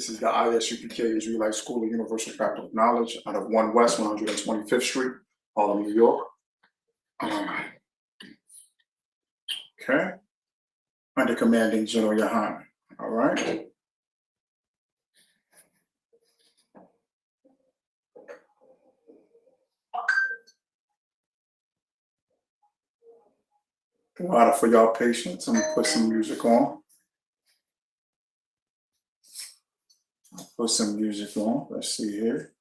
This is the ISUPK Israelite School of Universal Practical Knowledge out of 1 West 125th Street, Harlem, New York. Okay. Under Commanding General Yahan. All right. A lot for y'all patience. I'm gonna put some music on. Put some music on. Let's see here.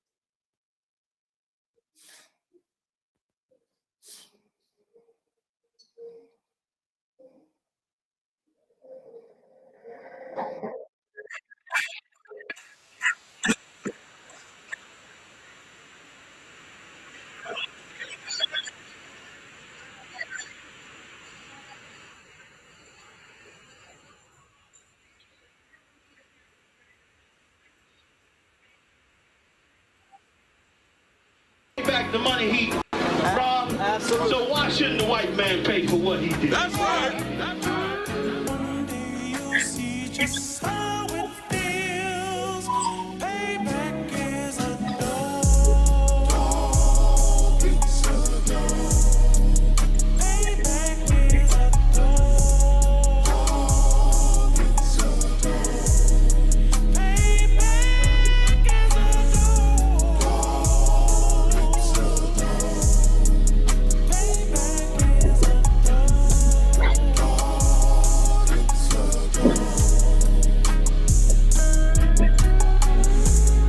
Back the money he robbed. Absolutely. So why shouldn't the white man pay for what he did? That's right. That's right. You see just how it feels. Payback is a dog. It's a dog. Payback is a dog. It's a dog. Payback is a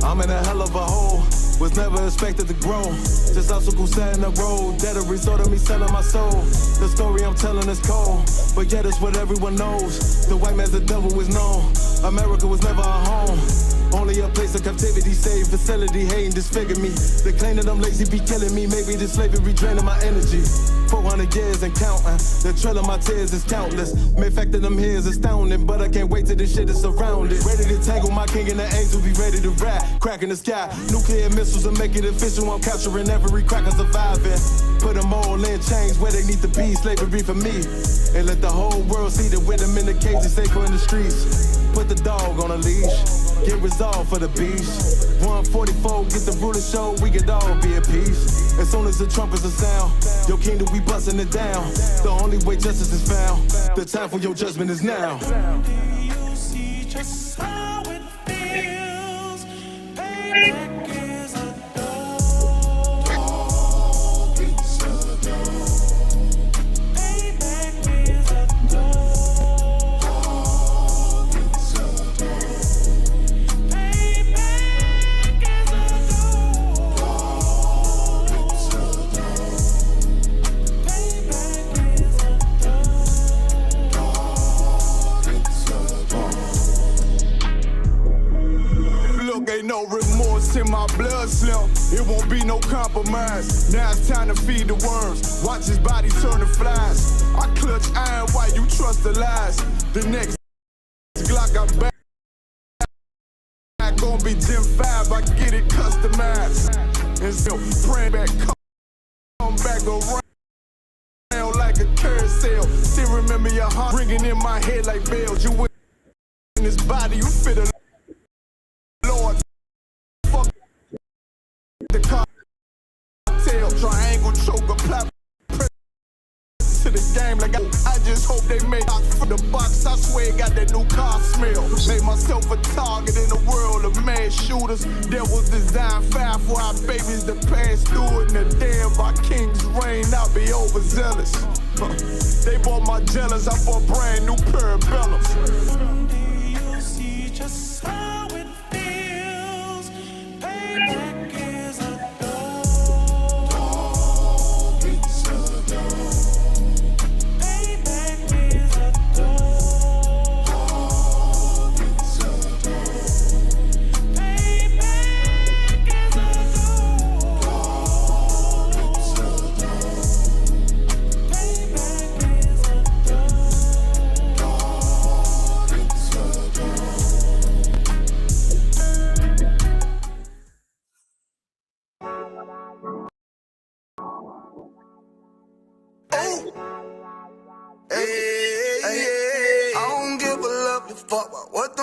I'm in a hell of a hole, was never expected to grow. Just obstacle set in the road, that a result of me selling my soul. The story I'm telling is cold, but yet it's what everyone knows. The white man's the devil is known. America was never our home. Only a place of captivity, safe facility, hating disfigure me. They claim that I'm lazy, be killing me. Maybe this slavery draining my energy. 400 years and counting. The trail of my tears is countless. Main fact that I'm here is astounding, but I can't wait till this shit is surrounded. Ready to tangle my king and the angel, be ready to rap. Crack in the sky, nuclear missiles and make it official. I'm capturing every cracker surviving. Put them all in chains where they need to be. Slavery for me. And let the whole world see that with them in the cage is safer in the streets. Put the dog on a leash. Get resolved for the beast. 144, get the ruler show, we could all be at peace. As soon as the trumpets are sound, your kingdom, we busting it down. The only way justice is found, the time for your judgment is now. You see just how it feels. Payback is a dog. It's a dog. Payback is a dog. It's a dog. Payback is a dog. It's a dog. Payback is a Look, ain't no remorse in my blood slip. It won't be no compromise. Now it's time to feed the worms. Watch his body turn to flies. I clutch iron while you trust the lies. The next Glock I'm back. Gonna be Gen 5, I get it customized. And so praying back, come back around like a carousel. Still remember your heart ringing in my head like bells. You in this body, you fit a Lord. Fuck the cocktail, triangle choker, plot to the game like I just hope they make out for the box. I swear it got that new car smell. Made myself a target in a world of mass shooters. There was design fire for our babies to pass through. And the day of our king's reign, I'll be overzealous. They bought my jealous, I bought brand new parabellums. You see just how it feels. Payback is a dog. It's a dog. Payback is a dog. It's a dog. Payback is a dog. It's a dog. Payback is a dog.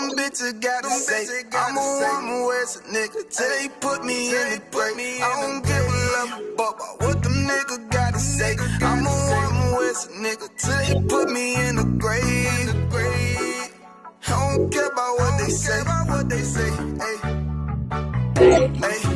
them bitches gotta say. I'm a one West nigga till they put me in the grave. I don't give a love about what them niggas gotta say. I'm a one West nigga till they put me in the grave. I don't care about what they say. Hey.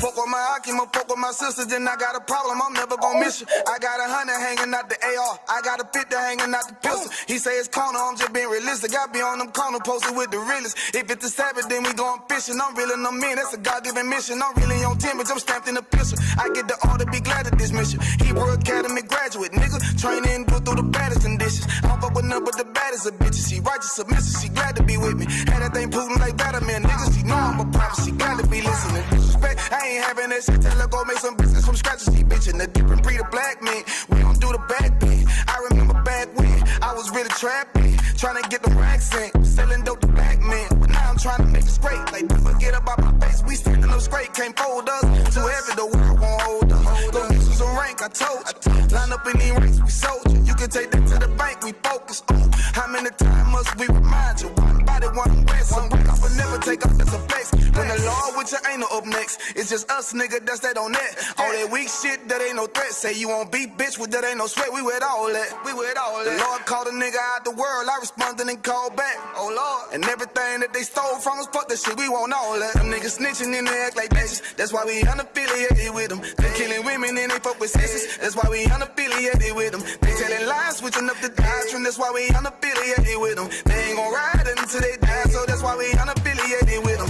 Fuck with my Akima, fuck with my sisters, then I got a problem, I'm never gon' miss you. I got 100 hanging out the AR, I got a 50 hanging out the pistol. He say it's corner, I'm just being realistic. I be on them corner posted with the realest. If it's the Sabbath, then we going fishing. I'm reeling them in, that's a God-given mission. I'm really on 10, but I'm stamped in the pistol. I get the order, be glad of this mission. Hebrew Academy graduate, nigga. Training, go through the baddest conditions. I don't fuck with none but the baddest of bitches. She righteous, submissive, she glad to be with me. Had that thing Putin like Batman, nigga. She know I'm a prophet, she glad to be listening. Disrespect, I ain't having that shit. Tell her go make some business from scratch. She bitchin' a different breed of black men. We don't do the back bend. I remember back when I was really trapping, trying to get the racks in, selling dope to black men. But now I'm trying to make it straight. Like, don't forget about my face. We standing up straight, can't fold us. Too heavy, the world won't hold us. Go get you some rank, I told you. Line up in these ranks, we soldier. You can take that to the bank, we focus on how many times must we remind you. One body, one breath, some break off and never take off, that's a flex. When the law with you ain't no up next, it's just us, nigga, that's that on that. All that weak shit, that ain't no threat. Say you won't beat, bitch, with that ain't no sweat. We with all that, The Lord called a nigga out the world, I responded and called back. Oh Lord, and everything that they stole from us, fuck that shit, we want all that. Them niggas snitching and they act like bitches, that's why we unaffiliated with them. They killing women and they fuck with sisters, that's why we unaffiliated with them. They telling lies, switching up the doctrine, that's why we unaffiliated with them. They ain't gon' ride until they die, so that's why we unaffiliated with them.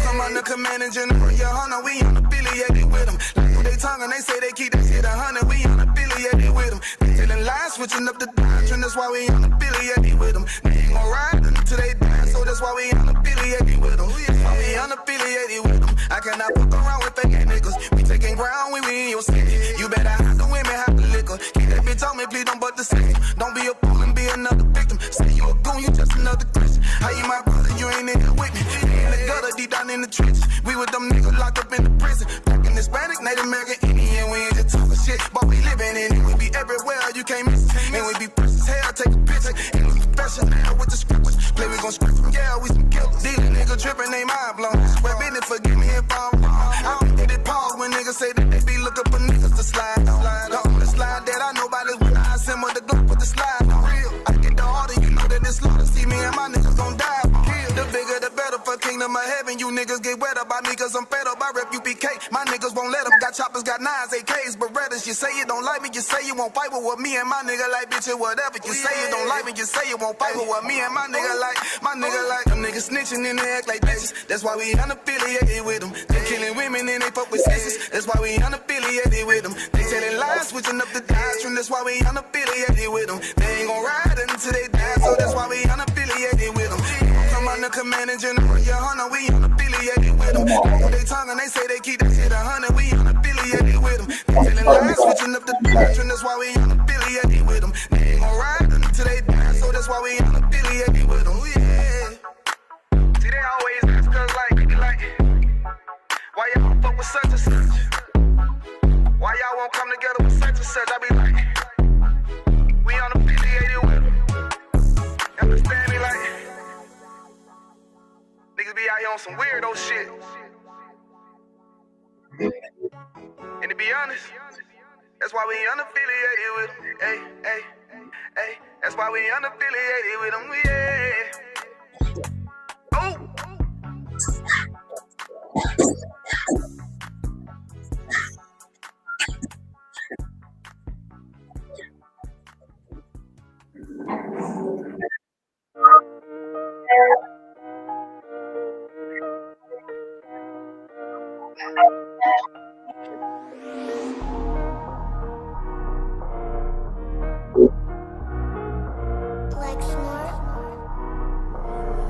Come under command and general, your honor, we unaffiliated with them. Like they tongue and they say they keep that shit 100, we unaffiliated with them. They telling lies, switching up the doctrine, that's why we unaffiliated with them. They ain't gon' ride until they die, so that's why we unaffiliated with them. That's why we unaffiliated with them. I cannot fuck around with fake niggas. We taking ground when we in your city. You better hide the women, hide the liquor. Keep that bitch on me, please don't butt the system. Don't be a fool and be another victim. Say you a goon, you just another Christian. How you my brother, you ain't in here with me. In the gutter, deep down in the trenches. We with them niggas locked up in the prison. Fucking Hispanic, Native American, Indian. We ain't just talking shit, but we living in it. We be everywhere, you can't miss it. And we be fresh as hell, take a picture. And we professional with the scriptures. Play, we gon' script from, yeah, we some killers. These niggas tripping, they mind blown. Swear business, forgive me if I'm wrong. I don't get it pause when niggas say that they be looking for niggas to slide on. The only slide that I know about is when I assemble the group with the slide on. Real, I get the order, you know that it's slaughter. See me and my niggas gon' die. The bigger the better for kingdom of heaven. You niggas get wet up by me cause I'm fed up. I rep UPK. My niggas won't let them. Got choppers, got nines, AKs, Berettas. You say you don't like me, you say you won't fight with what me and my nigga like, bitch, or whatever. You say you don't like me, you say you won't fight with what me and my nigga like. My nigga like them niggas snitching and they act like bitches. That's why we unaffiliated with them. They killing women and they fuck with sisters. That's why we unaffiliated with them. They telling lies, switching up the doctrine. That's why we unaffiliated with them. They ain't gon' ride until they die, so that's why we unaffiliated with them. Come under command and general, your honor, we unaffiliated with them. They tongue and they say they keep that shit 100, we unaffiliated with them. They telling lies, switching up the doctrine, that's why we unaffiliated with them. They ain't gon' ride until they die, so that's why we unaffiliated with them. Yeah. See, they always ask us like, why y'all fuck with such and such? Why y'all won't come together with such and such? I be like, we unaffiliated with them. Understand me, like, niggas be out here on some weirdo shit. And to be honest, that's why we unaffiliated with them. Hey, that's why we unaffiliated with them. Yeah. Oh.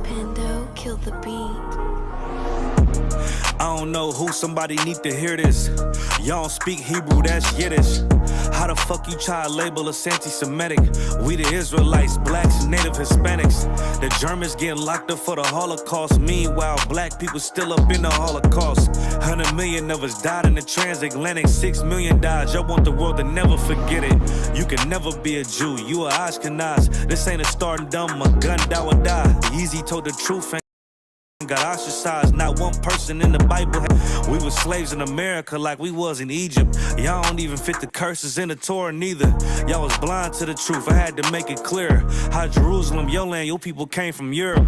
Pando killed the beat. I don't know who, somebody need to hear this. Y'all don't speak Hebrew, that's Yiddish. How the fuck you try to label us anti-Semitic? We the Israelites, blacks, native Hispanics. The Germans getting locked up for the Holocaust. Meanwhile, black people still up in the Holocaust. 100 million of us died in the transatlantic. 6 million died, y'all want the world to never forget it. You can never be a Jew, you a Ashkenaz. This ain't a starting dumb, a gun die or die. Yeezy told the truth and got ostracized. Not one person in the Bible we was slaves in America like we was in Egypt. Y'all don't even fit the curses in the Torah neither. Y'all was blind to the truth, I had to make it clear. How Jerusalem, your land, your people came from Europe.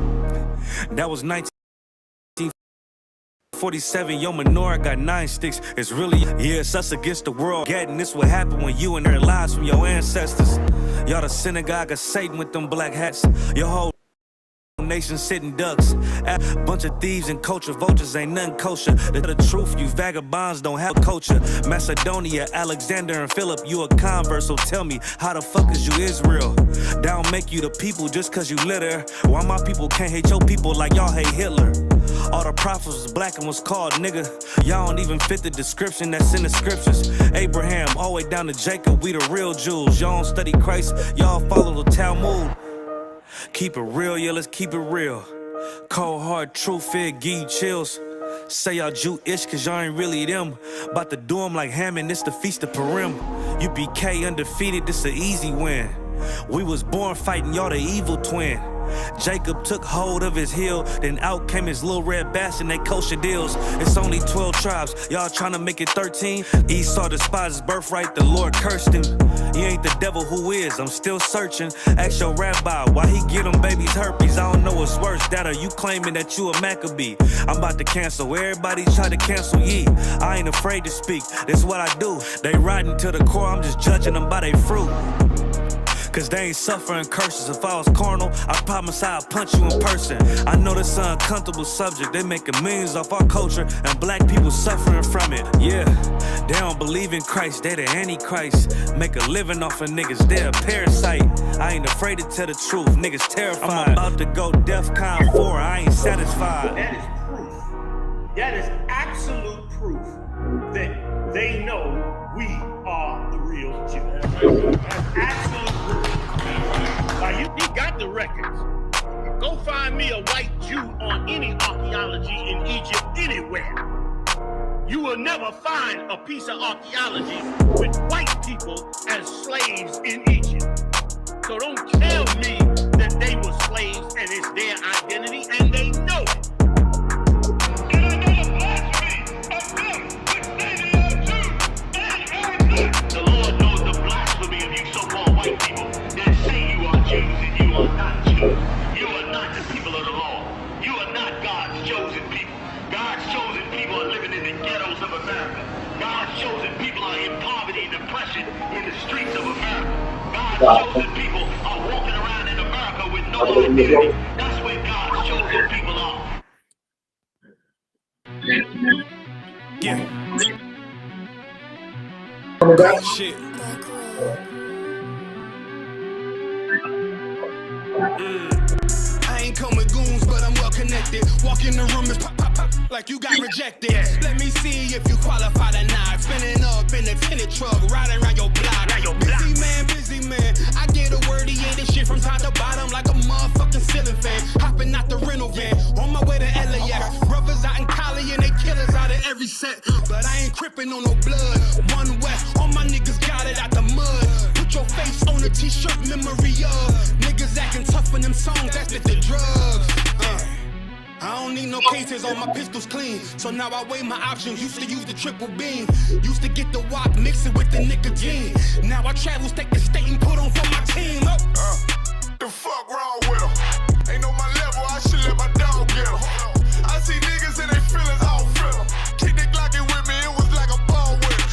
That was 1947, your menorah got 9 sticks. It's really, yeah, it's us against the world. Getting this what happened when you and their lives from your ancestors. Y'all the synagogue of Satan with them black hats. Your whole nation sitting ducks. A bunch of thieves and culture vultures, ain't nothing kosher. The truth, you vagabonds don't have culture. Macedonia, Alexander and Philip, you a convert, so tell me, how the fuck is you Israel? That don't make you the people just cause you litter. Why my people can't hate your people like y'all hate Hitler? All the prophets was black and was called nigga. Y'all don't even fit the description that's in the scriptures. Abraham, all the way down to Jacob, we the real Jews. Y'all don't study Christ, y'all follow the Talmud. Keep it real, yeah, let's keep it real. Cold hard truth, it give you chills. Say y'all Jewish cause y'all ain't really them. About to do them like Hammond, this the feast of Purim. UPK undefeated, this an easy win. We was born fighting, y'all the evil twin. Jacob took hold of his heel, then out came his little red bastard and they kosher deals. It's only 12 tribes, y'all trying to make it 13. Esau despised his birthright, the Lord cursed him. He ain't the devil who is, I'm still searching. Ask your rabbi, why he get them babies herpes? I don't know what's worse, that or you claiming that you a Maccabee. I'm about to cancel, everybody try to cancel ye. I ain't afraid to speak, that's what I do. They riding to the core, I'm just judging them by their fruit. Cause they ain't suffering curses. If I was carnal, I promise I'd punch you in person. I know this is an uncomfortable subject. They making millions off our culture and black people suffering from it. Yeah, they don't believe in Christ, they the Antichrist. Make a living off of niggas, they a parasite. I ain't afraid to tell the truth, niggas terrified. I'm about to go DEFCON 4, I ain't satisfied. That is proof. That is absolute proof that they know we are the real Jews. That's absolute proof. Like he got the records. Go find me a white Jew on any archaeology in Egypt anywhere. You will never find a piece of archaeology with white people as slaves in Egypt. So don't tell me that they were slaves and it's their identity and they know it. The Lord knows the blasphemy of you so-called white people that say you are Jews and you are not Jews. You are not the people of the law. You are not God's chosen people. God's chosen people are living in the ghettos of America. God's chosen people are in poverty and depression in the streets of America. God's chosen people are walking around in America with no identity. That's where God's chosen people are. Yeah. Shit. I ain't come with goons, but I'm well connected. Walk in the room, it's pop, pop, pop, like you got rejected. Let me see if you qualify or not. Spinning up in a tinted truck, riding around your block. Busy man. I get a word, he ain't this shit from top to bottom like a motherfucking ceiling fan. Hopping out the rental van, on my way to LAX. Brothers out in Cali and they killers out of every set. But I ain't crippin' on no blood. One West, all my niggas got it out the mud. Put your face on a t-shirt, memory of niggas acting tough in them songs, that's the drugs. I don't need no cases, all my pistols clean. So now I weigh my options, used to use the triple beam. Used to get the wop, mix it with the nicotine. Now I travel state to state and put on for my team. The fuck wrong with them? Ain't on my level, I should let my dog get them. I see niggas and they feelings, I don't feel them. Kick the Glocky with me, it was like a ball with it.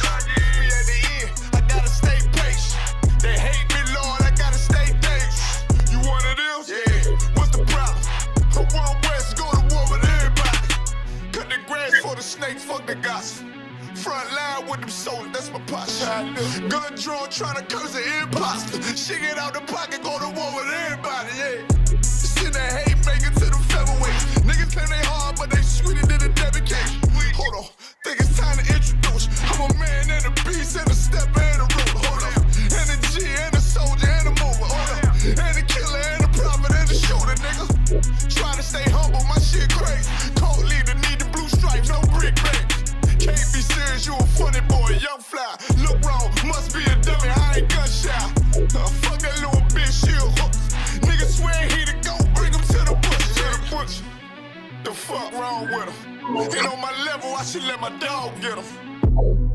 Me at the end, I gotta stay patient. They hate me, Lord, I gotta stay dangerous. You one of them? Yeah. What's the problem? I want West, go to war with everybody. Cut the grass for the snakes, fuck the gossip. Front line with them soldiers, that's my posture. Gun drawn, trying to curse an imposter. Shit get out the pocket, go to war with everybody, yeah. Send that hate maker to the featherweights. Niggas claim they hard, but they sweeter than a dedication. The fuck wrong with them? Ain't on my level, I should let my dog get them.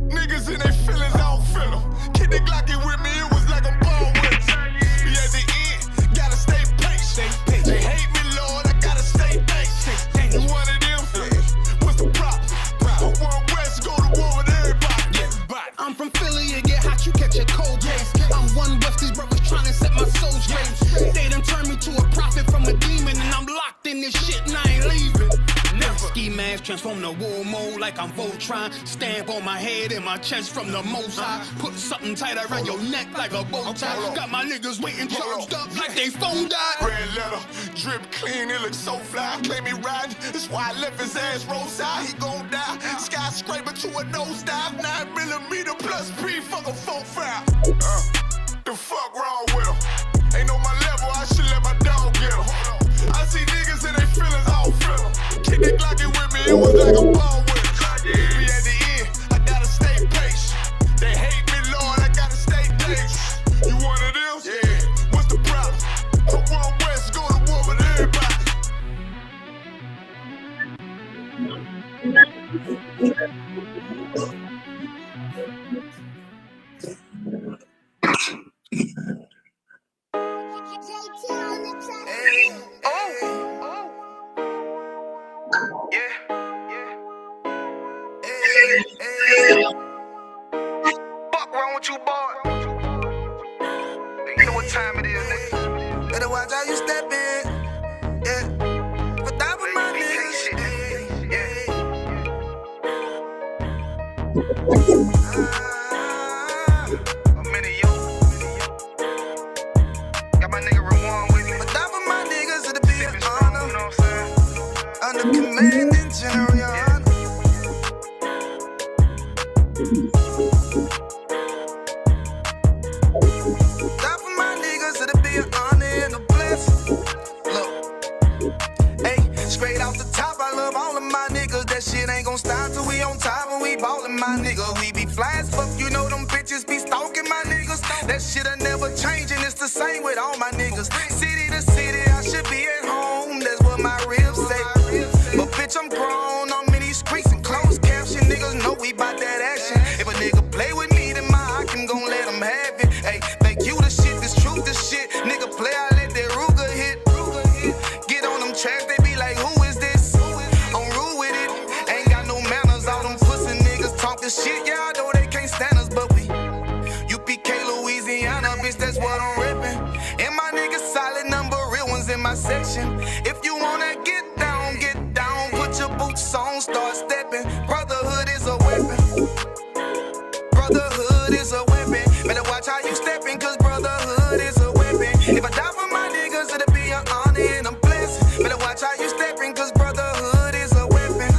Niggas in their feelings, I don't feel them. Kid the Glocky with me, it was like I'm born with them. Be at the end, gotta stay patient. They hate me, Lord, I gotta stay patient. You one of them? What's the problem? Hope one West, go to war with everybody. I'm from Philly, you get hot, you catch a cold case. I'm one West, these brothers trying to set my soul straight. They done turned me to a prophet from a demon, and I'm locked in this shit and I ain't leaving. Ski mask transform to war mode like I'm Voltron. Stamp on my head and my chest from the most high. Put something tight around your neck like a bow tie. Got my niggas waiting charged up like they phone died. Red letter, drip clean, it looks so fly. Claim me riding, that's why I left his ass roadside. He gon' die, skyscraper to a nosedive. 9mm plus P, fuck a 4-5. The fuck wrong with him? Ain't on my level, I should let my dog get him. I see niggas in their feelings, I don't feel them. Keep that Glocky with me, it was like a ball with it. Be at the end, I gotta stay patient. They hate me, Lord, I gotta stay patient. You one of them? Yeah. What's the problem? Hope one West, go to war with everybody. Fuck wrong with you, boy? You know what time it is, nigga. Better watch how you step in. Yeah. But that was my nigga. I'm in it, yo. Got my nigga Rawan with me. But that was my niggas, it'll be an honor. You know what I'm saying? Under command and general, your honor. That for my niggas, it'll be an honor and a blessing. Look, hey, straight off the top, I love all of my niggas. That shit ain't gon' stop till we on top and we ballin', my nigga. We be fly as fuck, you know them bitches be stalking my niggas. That shit'll never change and it's the same with all my niggas. City to city, I should be at home, that's what my ribs say. But bitch, I'm grown, I'm in these streets and closed caption. Niggas know we bout that action. If a nigga play with me, then my Hakim gon' let him have it. Hey, thank you the shit, this truth the shit. Nigga play, I let that Ruger hit. Get on them tracks, they be like, who is this? I'm rude with it, ain't got no manners. All them pussy niggas talkin' shit, yeah, I know they can't stand us, but we UPK Louisiana, bitch, that's what I'm reppin'. And my niggas solid number, real ones in my section. If you wanna get down, put your boots on, start steppin'. Brotherhood is a weapon. Brotherhood is a weapon. Better watch how you steppin', cause brotherhood is a weapon. If I die for my niggas, it'll be an honor and a blessing. Better watch how you steppin', cause brotherhood is a weapon.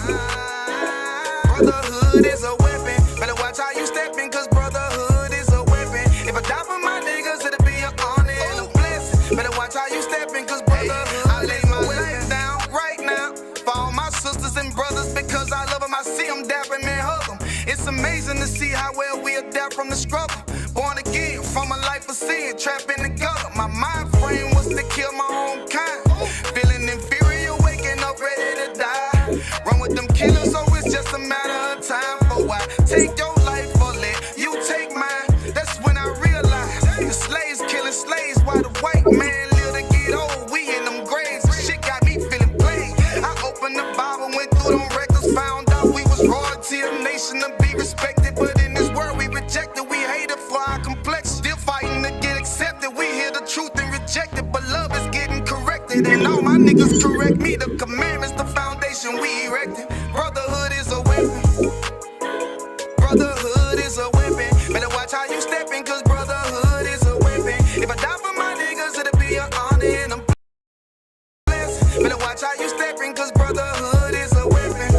Brotherhood is a weapon. Better watch how you steppin', cause brotherhood is a weapon. If I die for my niggas, it'll be an honor and a blessing. Better watch how you steppin', cause brotherhood. I lay my life down right now for all my sisters and brothers, because I love them. I see them dapping, man, hug them. It's amazing to see how well we adapt from the struggle. Born again from a life of sin, trapped in the gutter. My mind frame was to kill my own kind. Feeling inferior, waking up ready to die. Run with them killers, so it's just a matter of time. For I take your life or let you take mine. That's when I realized the slaves killing slaves while the white man live to get old. We in them graves, the shit got me feeling plain. I opened the Bible, went through them records, found out we was royalty, a nation to be respected. But in this world we rejected, we hated for our complexion. Still fighting to get accepted, we hear the truth and reject it. But love is getting corrected, and all my niggas correct me. The commandments, the foundation we erected. Brotherhood is a weapon. Brotherhood is a weapon. Better watch how you steppin', cause brotherhood is a weapon. If I die for my niggas, it'll be an honor and a blessing. Better watch how you steppin', cause brotherhood is a weapon.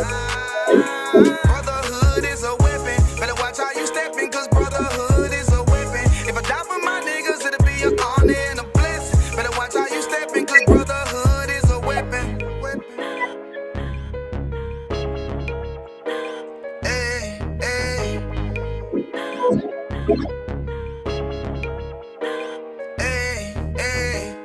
Brotherhood is a weapon. Better watch how you steppin', cause brotherhood is a weapon. If I die for my niggas, it'll be an honor and a blessing. Better watch how you steppin', cause brotherhood is a weapon. Hey, hey. Hey, hey.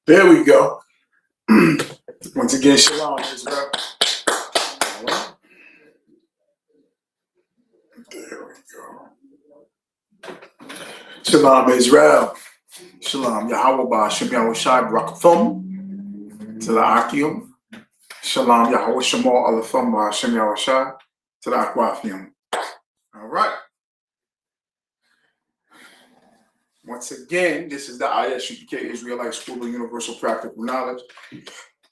There we go. Once again, shalom, Israel. All right. There we go. Shalom, Israel. Shalom, Yahweh Ba'Shem Yahweh Shai B'Rakathum. Tila'akim. Shalom, Yahweh Shemar Alathum Ba'Shem Yahweh Shai. Tila'akwafim. All right. Once again, this is the ISUPK Israelite School of Universal Practical Knowledge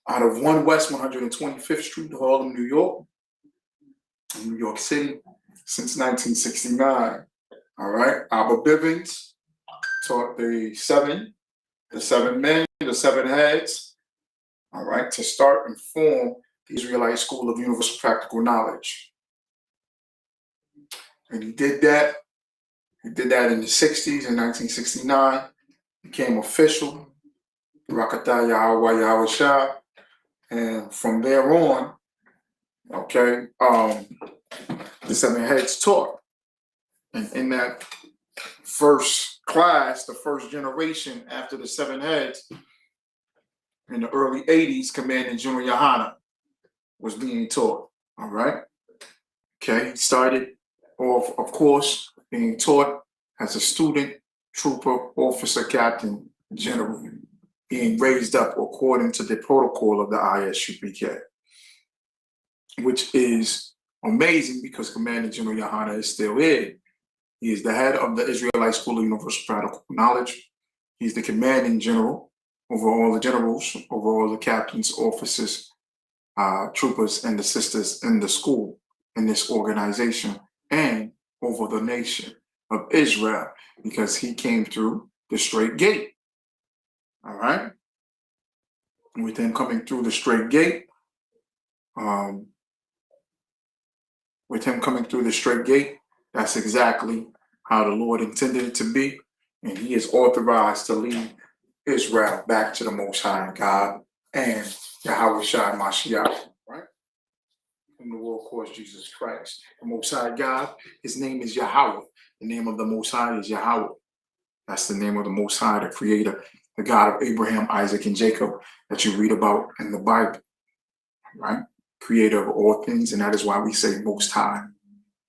out of 1 West 125th Street, Harlem, New York, New York City, since 1969. All right. Abba Bivens taught the seven men, the seven heads, all right, to start and form the Israelite School of Universal Practical Knowledge. And he did that. He did that in the 60s, in 1969, became official, Rakatah Yahweh Yahweh Shah. And from there on, okay, the seven heads taught. And in that first class, the first generation after the seven heads, in the early 80s, Commanding General Yohana was being taught, all right? Okay, he started off, of course, being taught as a student, trooper, officer, captain, general, being raised up according to the protocol of the ISUPK, which is amazing because Commander General Yohana is still here. He is the head of the Israelite School of Universal Practical Knowledge. He's the commanding general over all the generals, over all the captains, officers, troopers, and the sisters in the school, in this organization, and over the nation of Israel, because he came through the straight gate. All right. With him coming through the straight gate, that's exactly how the Lord intended it to be. And he is authorized to lead Israel back to the Most High God and Yahweh Shai Mashiach, right? Whom the world calls Jesus Christ. The Most High God, his name is Yahweh. The name of the Most High is Yahweh. That's the name of the Most High, the Creator, the God of Abraham, Isaac, and Jacob that you read about in the Bible, right? Creator of all things, and that is why we say Most High,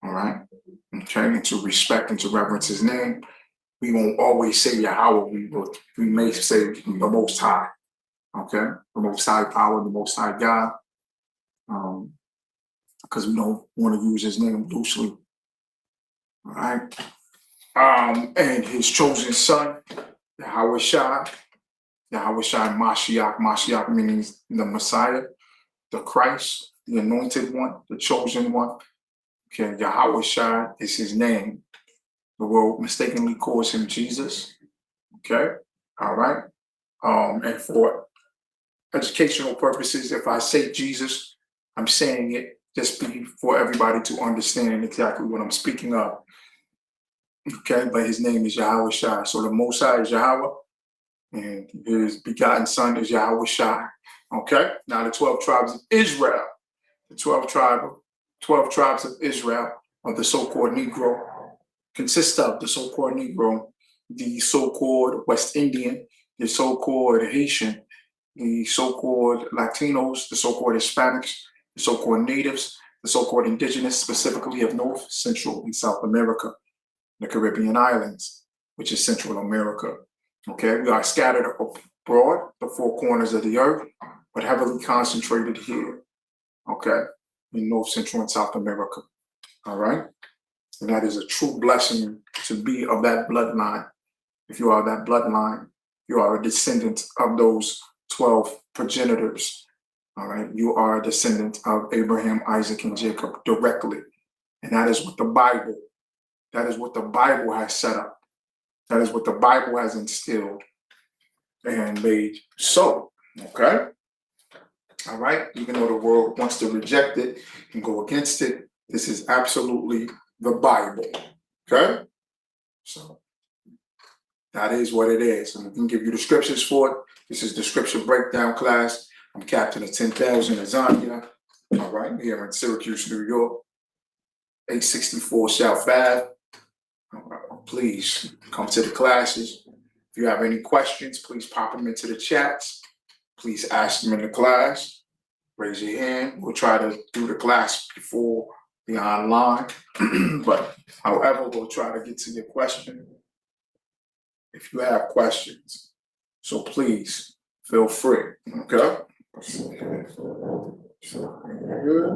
all right? Okay, and to respect and to reverence his name, we won't always say Yahweh, we may say the Most High, okay? The Most High Power, the Most High God, because we don't want to use his name loosely, all right? And his chosen son, Yahweh Shai Mashiach. Mashiach means the Messiah, the Christ, the anointed one, the chosen one. Okay, Yahweh Shai is his name. The world mistakenly calls him Jesus. Okay, all right. And for educational purposes, if I say Jesus, I'm saying it just for everybody to understand exactly what I'm speaking of. Okay, but his name is Yahweh Shai. So the Most High is Yahweh, and his begotten son is Yahweh Shai. Okay, now the 12 tribes of Israel, the 12 tribes of Israel, of the so-called Negro, consist of the so-called Negro, the so-called West Indian, the so-called Haitian, the so-called Latinos, the so-called Hispanics, the so-called natives, the so-called indigenous, specifically of North, Central, and South America, the Caribbean islands, which is Central America. Okay, we are scattered abroad, the four corners of the earth, but heavily concentrated here, okay, in North, Central, and South America. All right, and that is a true blessing to be of that bloodline. If you are that bloodline, you are a descendant of those 12 progenitors. All right, you are a descendant of Abraham, Isaac, and Jacob directly, and that is what the Bible. That is what the Bible has set up. That is what the Bible has instilled and made so, okay? All right, even though the world wants to reject it and go against it, this is absolutely the Bible, okay? So that is what it is. And we can give you the scriptures for it. This is the Scripture Breakdown class. I'm Captain of 10,000 Azania, all right, here in Syracuse, New York, 864 South Ave. Please come to the classes. If you have any questions, please pop them into the chats. Please ask them in the class. Raise your hand. We'll try to do the class before the online. But however, we'll try to get to your question if you have questions. So please feel free. Okay? Good.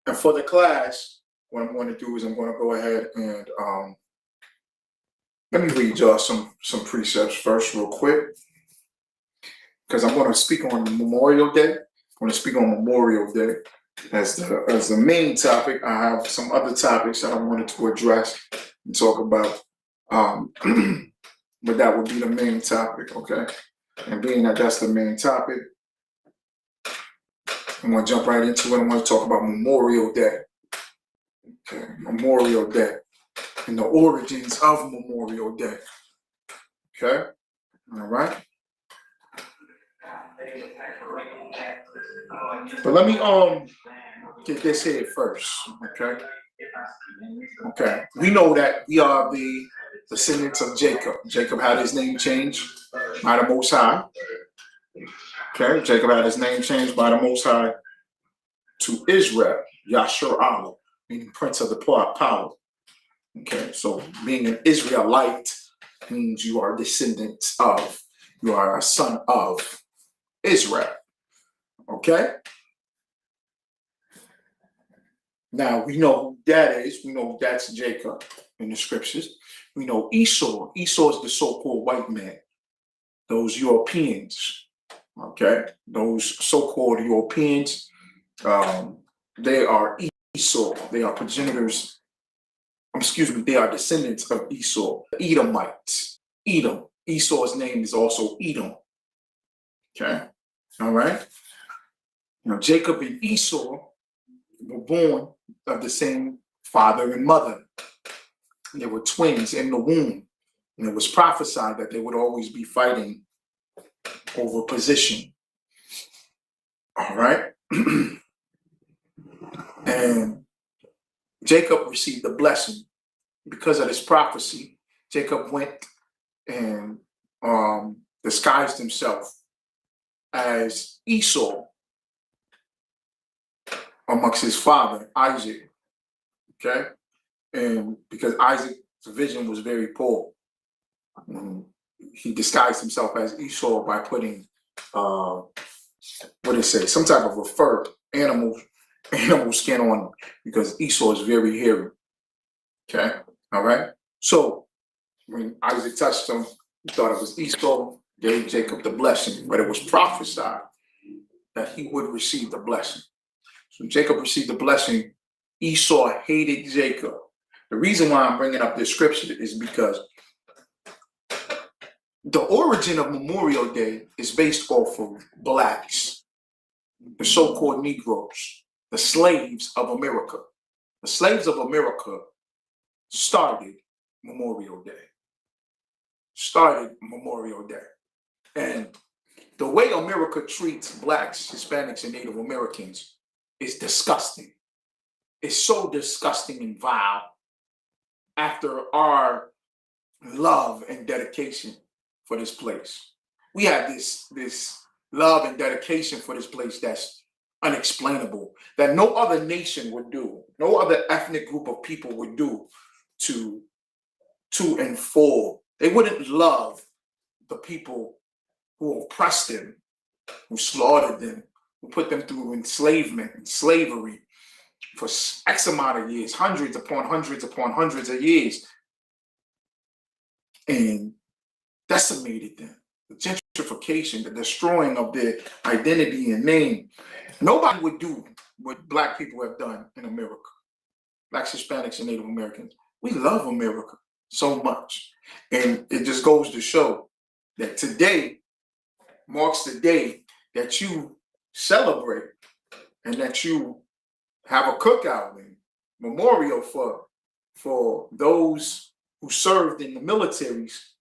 And for the class, what I'm going to do is I'm going to go ahead and let me read y'all some precepts first real quick, because I'm going to speak on Memorial Day. I'm going to speak on Memorial Day as the main topic. I have some other topics that I wanted to address and talk about, but that would be the main topic, okay? And being that that's the main topic, I'm going to jump right into it. I want to talk about Memorial Day. Okay, Memorial Day and the origins of Memorial Day. Okay, all right. But let me get this here first. Okay. Okay. We know that we are the descendants of Jacob. Jacob had his name changed by the Most High. Okay, Jacob had his name changed by the Most High to Israel, Yasher, meaning Prince of the Power. Okay, so being an Israelite means you are a descendant of, you are a son of Israel. Okay? Now we know who that is. We know that's Jacob in the scriptures. We know Esau. Esau is the so-called white man. Those Europeans. Okay? Those so-called Europeans, they are Esau. They are progenitors. They are descendants of Esau, the Edomites. Edom. Esau's name is also Edom. Okay? All right? Now, Jacob and Esau were born of the same father and mother. They were twins in the womb. And it was prophesied that they would always be fighting over position. All right? And Jacob received a blessing because of this prophecy. Jacob went and disguised himself as Esau amongst his father, Isaac. Okay? And because Isaac's vision was very poor, he disguised himself as Esau by putting, some type of a fur, animal skin on him, because Esau is very hairy. Okay? All right? So when Isaac touched him, he thought it was Esau, gave Jacob the blessing, but it was prophesied that he would receive the blessing. So Jacob received the blessing. Esau hated Jacob. The reason why I'm bringing up this scripture is because the origin of Memorial Day is based off of blacks, the so-called Negroes, the slaves of America. The slaves of America started Memorial Day. And the way America treats blacks, Hispanics, and Native Americans is disgusting. It's so disgusting and vile after our love and dedication for this place. We have this love and dedication for this place that's unexplainable, that no other nation would do, no other ethnic group of people would do to and for. They wouldn't love the people who oppressed them, who slaughtered them, who put them through enslavement and slavery for X amount of years, hundreds upon hundreds of years, and decimated them. The gentrification, the destroying of their identity and name. Nobody would do what black people have done in America. Blacks, Hispanics, and Native Americans. We love America so much. And it just goes to show that today marks the day that you celebrate and that you have a cookout and memorial for those who served in the militaries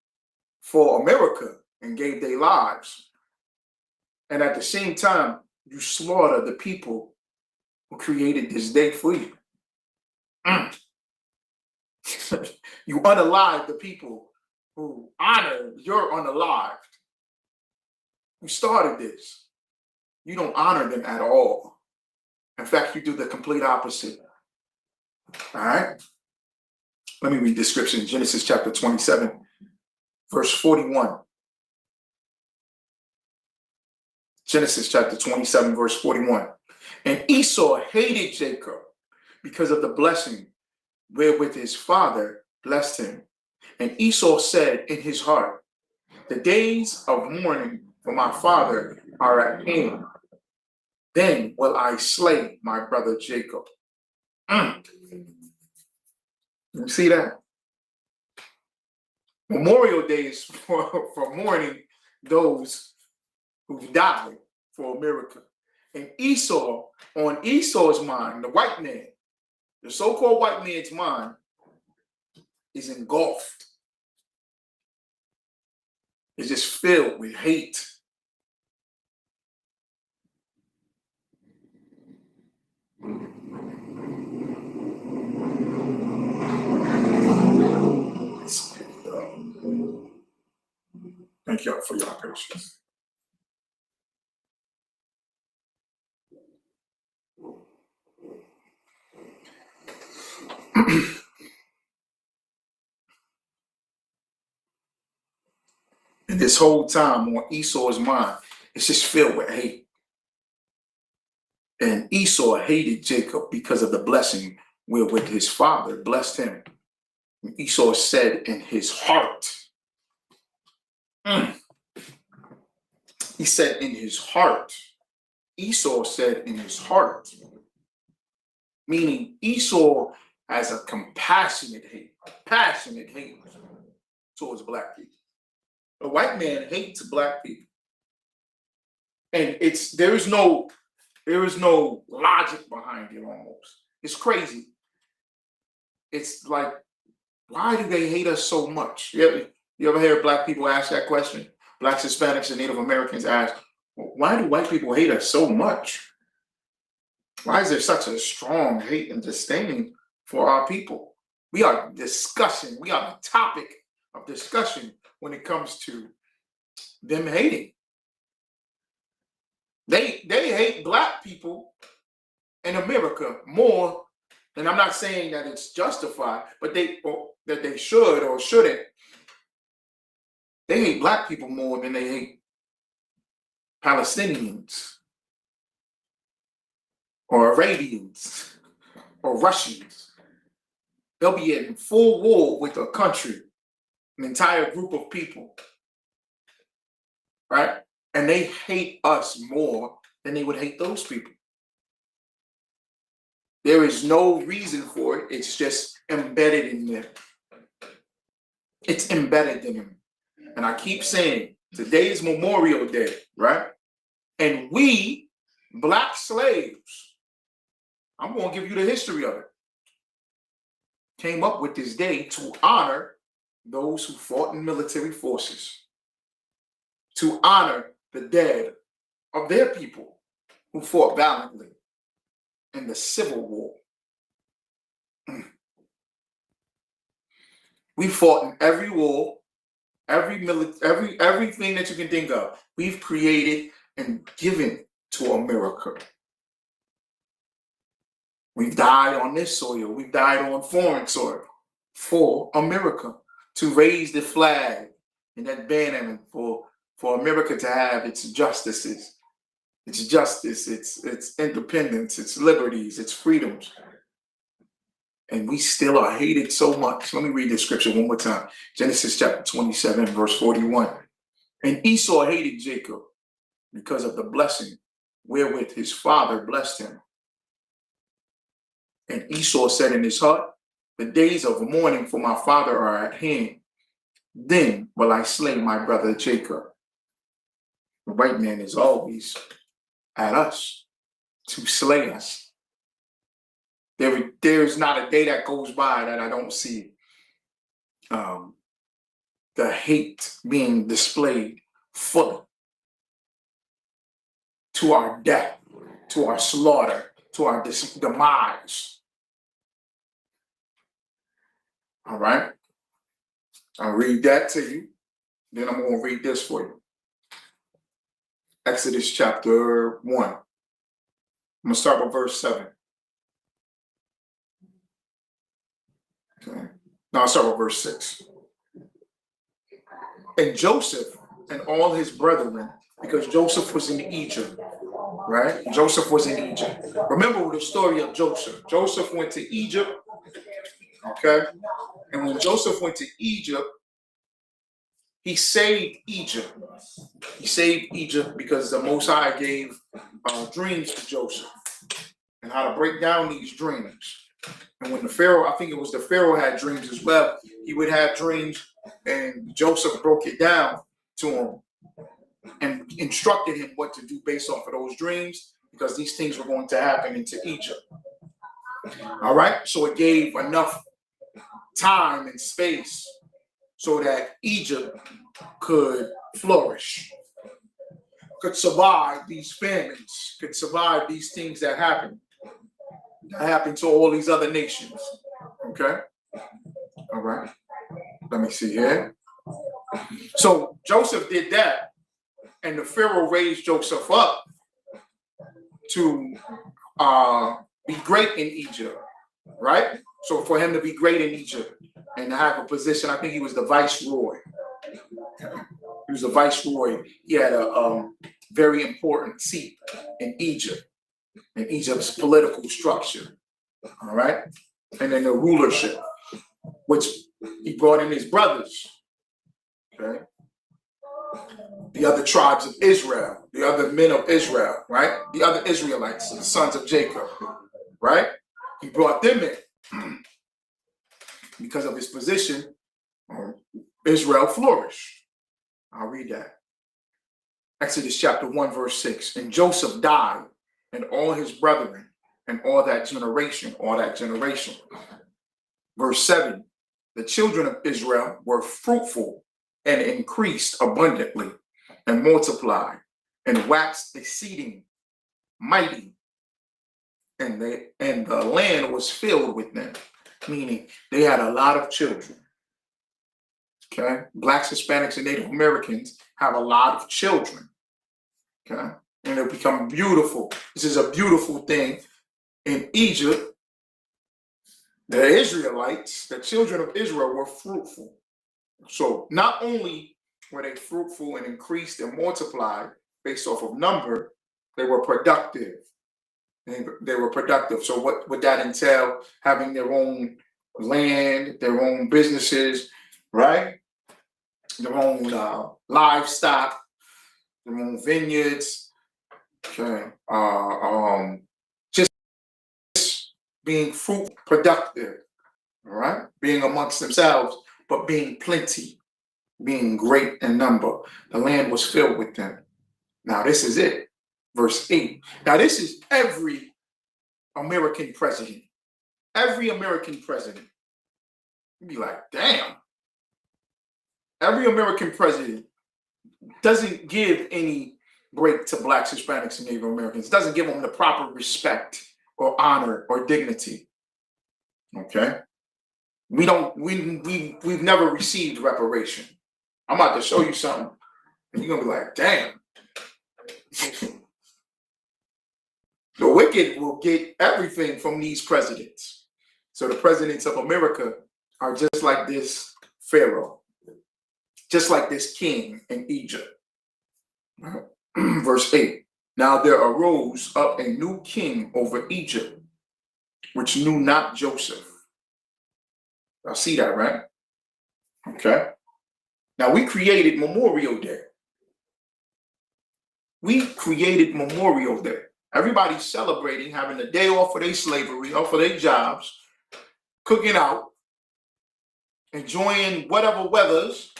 for America and gave their lives. And at the same time, you slaughter the people who created this day for you. You unalive the people who honor your unalived. Who started this. You don't honor them at all. In fact, you do the complete opposite. All right? Let me read the scripture in Genesis chapter 27, verse 41. Genesis chapter 27, verse 41. And Esau hated Jacob because of the blessing wherewith his father blessed him. And Esau said in his heart, the days of mourning for my father are at hand. Then will I slay my brother Jacob. You see that? Memorial Day is for mourning those who died for America. And Esau, on Esau's mind, the white man, the so-called white man's mind, is engulfed. It's just filled with hate. Thank y'all for your patience. And this whole time on Esau's mind, it's just filled with hate. And Esau hated Jacob because of the blessing wherewith his father blessed him. And Esau said in his heart, he said in his heart, Esau said in his heart, meaning Esau has a passionate hate towards black people. A white man hates black people. And there is no logic behind it almost. It's crazy. It's like, why do they hate us so much? You ever hear black people ask that question? Blacks, Hispanics, and Native Americans ask, why do white people hate us so much? Why is there such a strong hate and disdain for our people? We are discussing, we are the topic of discussion when it comes to them hating. They hate black people in America more, and I'm not saying that it's justified, but that they should or shouldn't. They hate black people more than they hate Palestinians or Arabians or Russians. They'll be in full war with a country, an entire group of people, right? And they hate us more than they would hate those people. There is no reason for it. It's just embedded in them. It's embedded in them. And I keep saying, today is Memorial Day, right? And we, black slaves, I'm going to give you the history of it, came up with this day to honor those who fought in military forces, to honor the dead of their people who fought valiantly in the Civil War. We fought in every war, everything that you can think of. We've created and given to America. We've died on this soil. We've died on foreign soil for America, to raise the flag and that banner for America to have its justices, its justice, its independence, its liberties, its freedoms. And we still are hated so much. Let me read this scripture one more time. Genesis chapter 27, verse 41. And Esau hated Jacob because of the blessing wherewith his father blessed him. And Esau said in his heart, the days of mourning for my father are at hand. Then will I slay my brother Jacob. The white man is always at us to slay us. There's not a day that goes by that I don't see the hate being displayed fully to our death, to our slaughter, to our demise. All right? I'll read that to you. Then I'm going to read this for you. Exodus chapter 1. I'm going to start with verse 7. Okay. Now I'll start with verse 6. And Joseph and all his brethren, because Joseph was in Egypt, right? Joseph was in Egypt. Remember the story of Joseph. Joseph went to Egypt, okay? And when Joseph went to Egypt, he saved Egypt. He saved Egypt because the Most High gave dreams to Joseph and how to break down these dreams. And when the Pharaoh, I think it was the Pharaoh had dreams as well, he would have dreams and Joseph broke it down to him and instructed him what to do based off of those dreams because these things were going to happen into Egypt. All right, so it gave enough time and space so that Egypt could flourish, could survive these famines, could survive these things that happened to all these other nations. Okay? All right. Let me see here. So Joseph did that, and the Pharaoh raised Joseph up to be great in Egypt, right? So for him to be great in Egypt and to have a position, I think he was the viceroy. He was a viceroy. He had a very important seat in Egypt, in Egypt's political structure. All right. And then the rulership, which he brought in his brothers. Okay. The other tribes of Israel, the other men of Israel, right? The other Israelites, the sons of Jacob, right? He brought them in. Because of his position, Israel flourished. I'll read that. Exodus chapter 1, verse 6. And Joseph died, and all his brethren, and all that generation. Verse 7. The children of Israel were fruitful and increased abundantly and multiplied and waxed exceeding mighty. And the land was filled with them, meaning they had a lot of children. Okay, Blacks, Hispanics, and Native Americans have a lot of children. Okay, and they become beautiful. This is a beautiful thing. In Egypt, the Israelites, the children of Israel, were fruitful. So not only were they fruitful and increased and multiplied based off of number, they were productive. They were productive. So what would that entail? Having their own land, their own businesses, right? Their own livestock, their own vineyards. Okay. Just being fruit productive, all right? Being amongst themselves, but being plenty, being great in number. The land was filled with them. Now this is it. Verse 8. Now this is every American president. Every American president. You'd be like, damn. Every American president doesn't give any break to Blacks, Hispanics, and Native Americans. Doesn't give them the proper respect or honor or dignity. Okay? We've never received reparation. I'm about to show you something, and you're gonna be like, damn. The wicked will get everything from these presidents. So the presidents of America are just like this Pharaoh, just like this king in Egypt. Verse 8. Now there arose up a new king over Egypt, which knew not Joseph. Y'all see that, right? Okay. Now we created Memorial Day. We created Memorial Day. Everybody's celebrating, having a day off for their slavery, off for their jobs, cooking out, enjoying whatever weathers,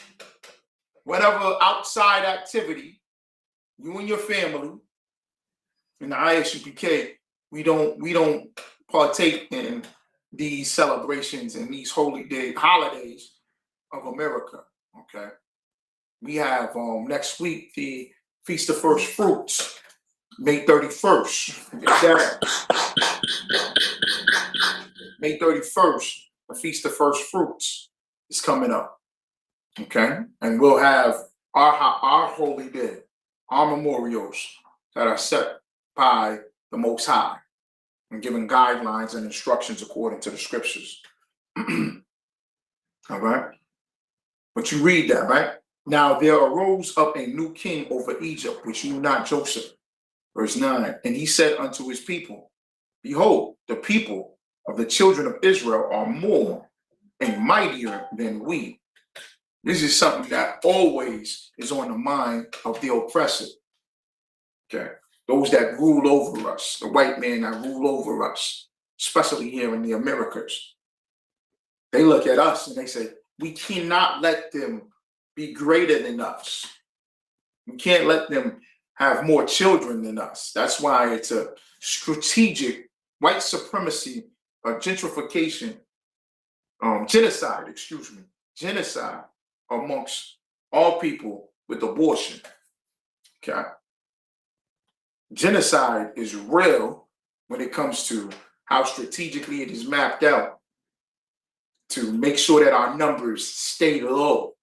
whatever outside activity, you and your family. In the ISUPK, we don't partake in these celebrations and these holidays of America. Okay, we have next week the Feast of First Fruits, May 31st. May 31st, the Feast of First Fruits is coming up. Okay, and we'll have our holy day, our memorials that are set by the Most High and given guidelines and instructions according to the scriptures. All right, but you read that, right? Now there arose up a new king over Egypt, which knew not Joseph. Verse 9, and he said unto his people, behold, the people of the children of Israel are more and mightier than we. This is something that always is on the mind of the oppressor. Okay, those that rule over us, the white men that rule over us, especially here in the Americas. They look at us and they say, we cannot let them be greater than us. We can't let them have more children than us. That's why it's a strategic white supremacy, gentrification, genocide amongst all people with abortion. Okay. Genocide is real when it comes to how strategically it is mapped out to make sure that our numbers stay low.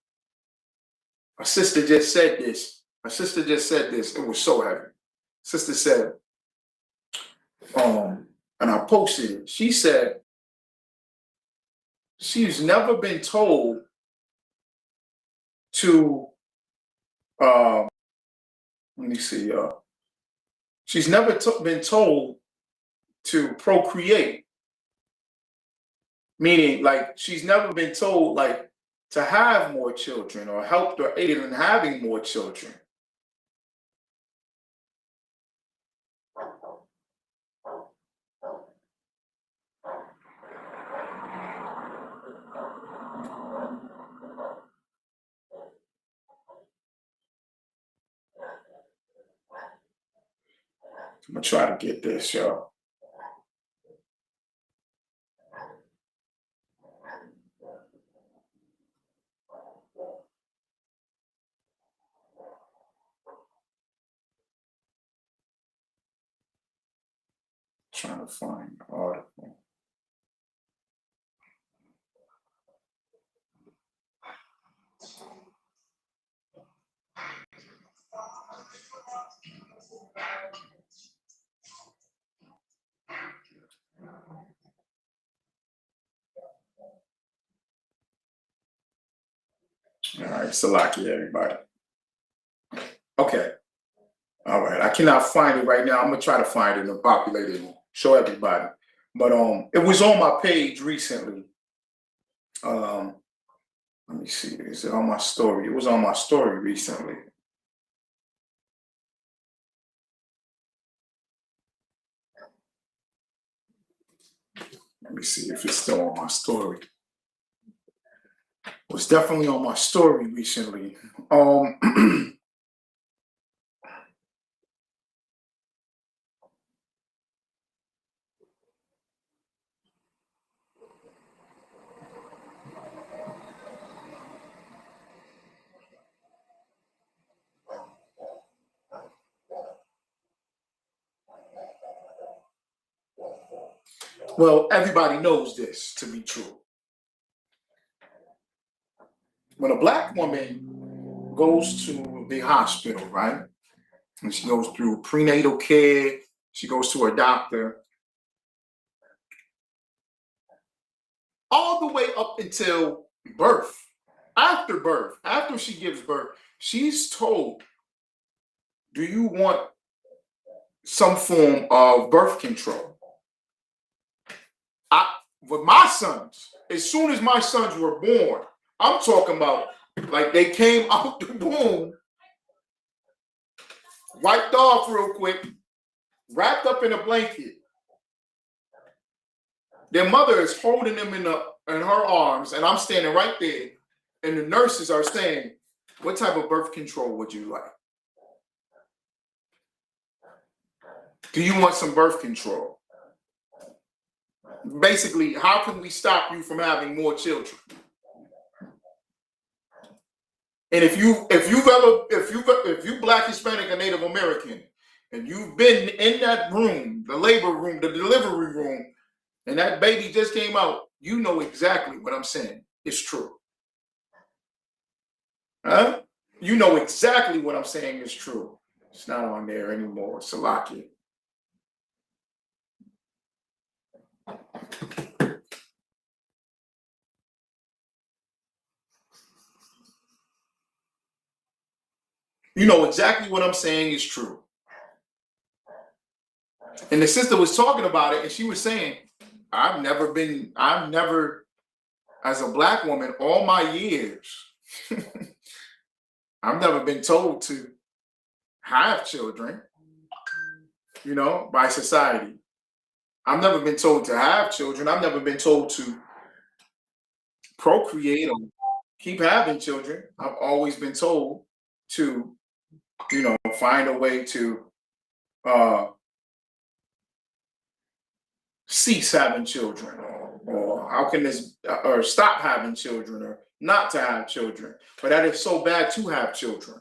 My sister just said this. It was so heavy. Sister said, and I posted it. She said she's never been told to, let me see, she's never been told to procreate. Meaning, like, she's never been told, like, to have more children or helped or aided in having more children. I'm gonna try to get this, y'all. Trying to find the article. All right, Salaki, everybody. Okay. All right. I cannot find it right now. I'm gonna try to find it and populate it and show everybody. But it was on my page recently. Let me see. Is it on my story? It was on my story recently. Let me see if it's still on my story. It was definitely on my story recently. Well, everybody knows this to be true. When a Black woman goes to the hospital, right, and she goes through prenatal care, she goes to her doctor, all the way up until birth, after she gives birth, she's told, do you want some form of birth control? With my sons, as soon as my sons were born, I'm talking about like they came out the womb, wiped off real quick, wrapped up in a blanket. Their mother is holding them in her arms, and I'm standing right there, and the nurses are saying, what type of birth control would you like? Do you want some birth control? Basically, how can we stop you from having more children? And if you Black, Hispanic, or Native American, and you've been in that room, the labor room, the delivery room, and that baby just came out, you know exactly what I'm saying. It's true. Huh? You know exactly what I'm saying is true. It's not on there anymore. Salaki. You know exactly what I'm saying is true. And the sister was talking about it, and she was saying, I've never, as a black woman, all my years, I've never been told to have children, by society. I've never been told to have children. I've never been told to procreate or keep having children. I've always been told to, find a way to cease having children, or how can this, or stop having children, or not to have children. But that is so bad to have children.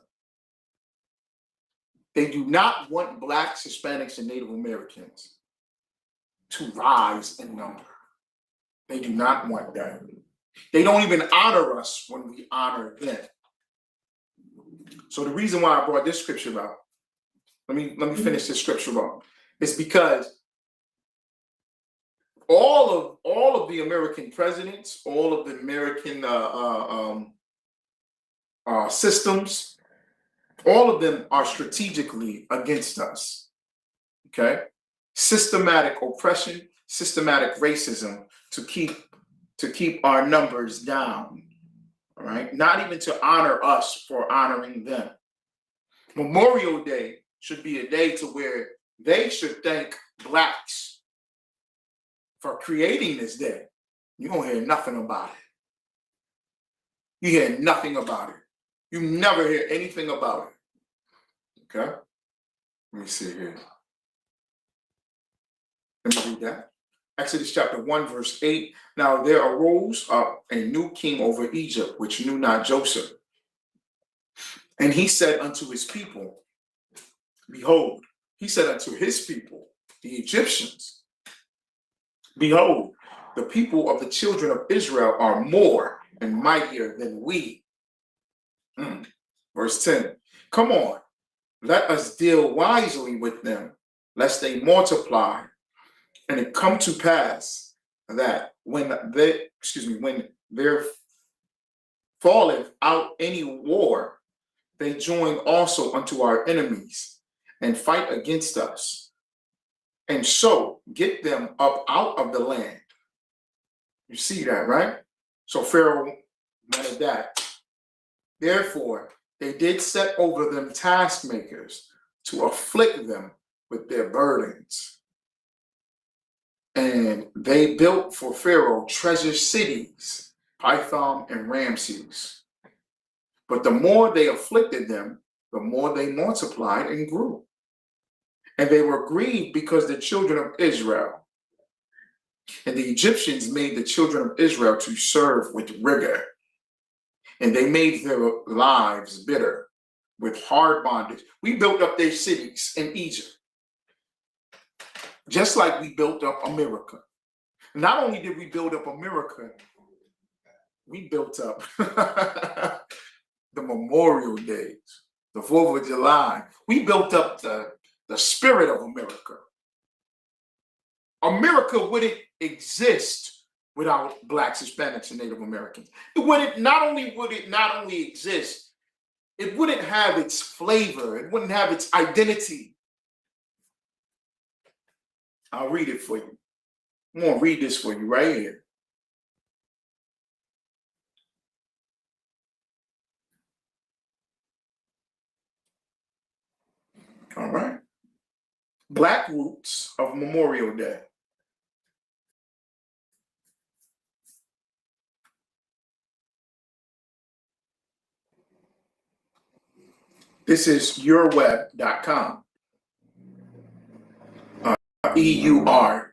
They do not want Blacks, Hispanics, and Native Americans to rise in number. They do not want that. They don't even honor us when we honor them. So the reason why I brought this scripture up, let me finish this scripture up, is because all of the American presidents, all of the American systems, all of them are strategically against us. Okay, systematic oppression, systematic racism to keep our numbers down. All right, not even to honor us for honoring them. Memorial Day should be a day to where they should thank Blacks for creating this day. You don't hear nothing about it. You hear nothing about it. You never hear anything about it. Okay? Let me see here. Let me read that. Exodus chapter 1, verse 8. Now there arose up a new king over Egypt, which knew not Joseph. And he said unto his people, behold, he said unto his people, the Egyptians, behold, the people of the children of Israel are more and mightier than we. Verse 10. Come on, let us deal wisely with them, lest they multiply. And it come to pass that when there falleth out any war, they join also unto our enemies and fight against us, and so get them up out of the land. You see that, right? So Pharaoh wanted that. Therefore, they did set over them taskmakers to afflict them with their burdens. And they built for Pharaoh treasure cities, Pithom and Ramses. But the more they afflicted them, the more they multiplied and grew. And they were grieved because the children of Israel. And the Egyptians made the children of Israel to serve with rigor. And they made their lives bitter with hard bondage. We built up their cities in Egypt, just like we built up America. Not only did we build up America, we built up the Memorial Days, the 4th of July. We built up the spirit of America. America wouldn't exist without Blacks, Hispanics, and Native Americans. Not only would it exist, it wouldn't have its flavor. It wouldn't have its identity. I'll read it for you. I'm going to read this for you right here. All right. Black Roots of Memorial Day. This is yourweb.com. EURWEB.com.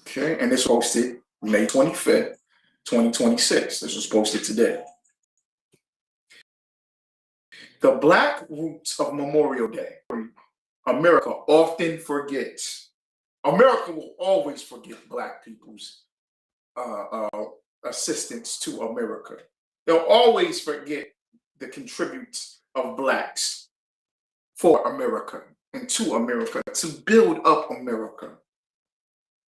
Okay, and this posted May 25th, 2026. This was posted today. The Black Roots of Memorial Day. America often forgets. America will always forget Black people's assistance to America. They'll always forget the contributes of Blacks for America and to America, to build up America.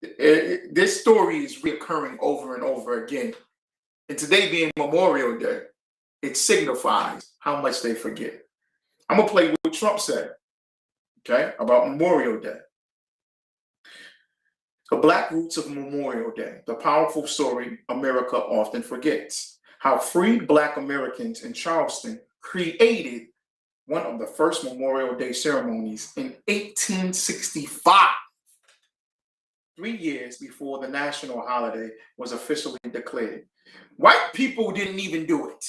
This story is reoccurring over and over again. And today being Memorial Day, it signifies how much they forget. I'm going to play what Trump said, okay, about Memorial Day. The Black roots of Memorial Day, the powerful story America often forgets. How freed Black Americans in Charleston created one of the first Memorial Day ceremonies in 1865, 3 years before the national holiday was officially declared. White people didn't even do it.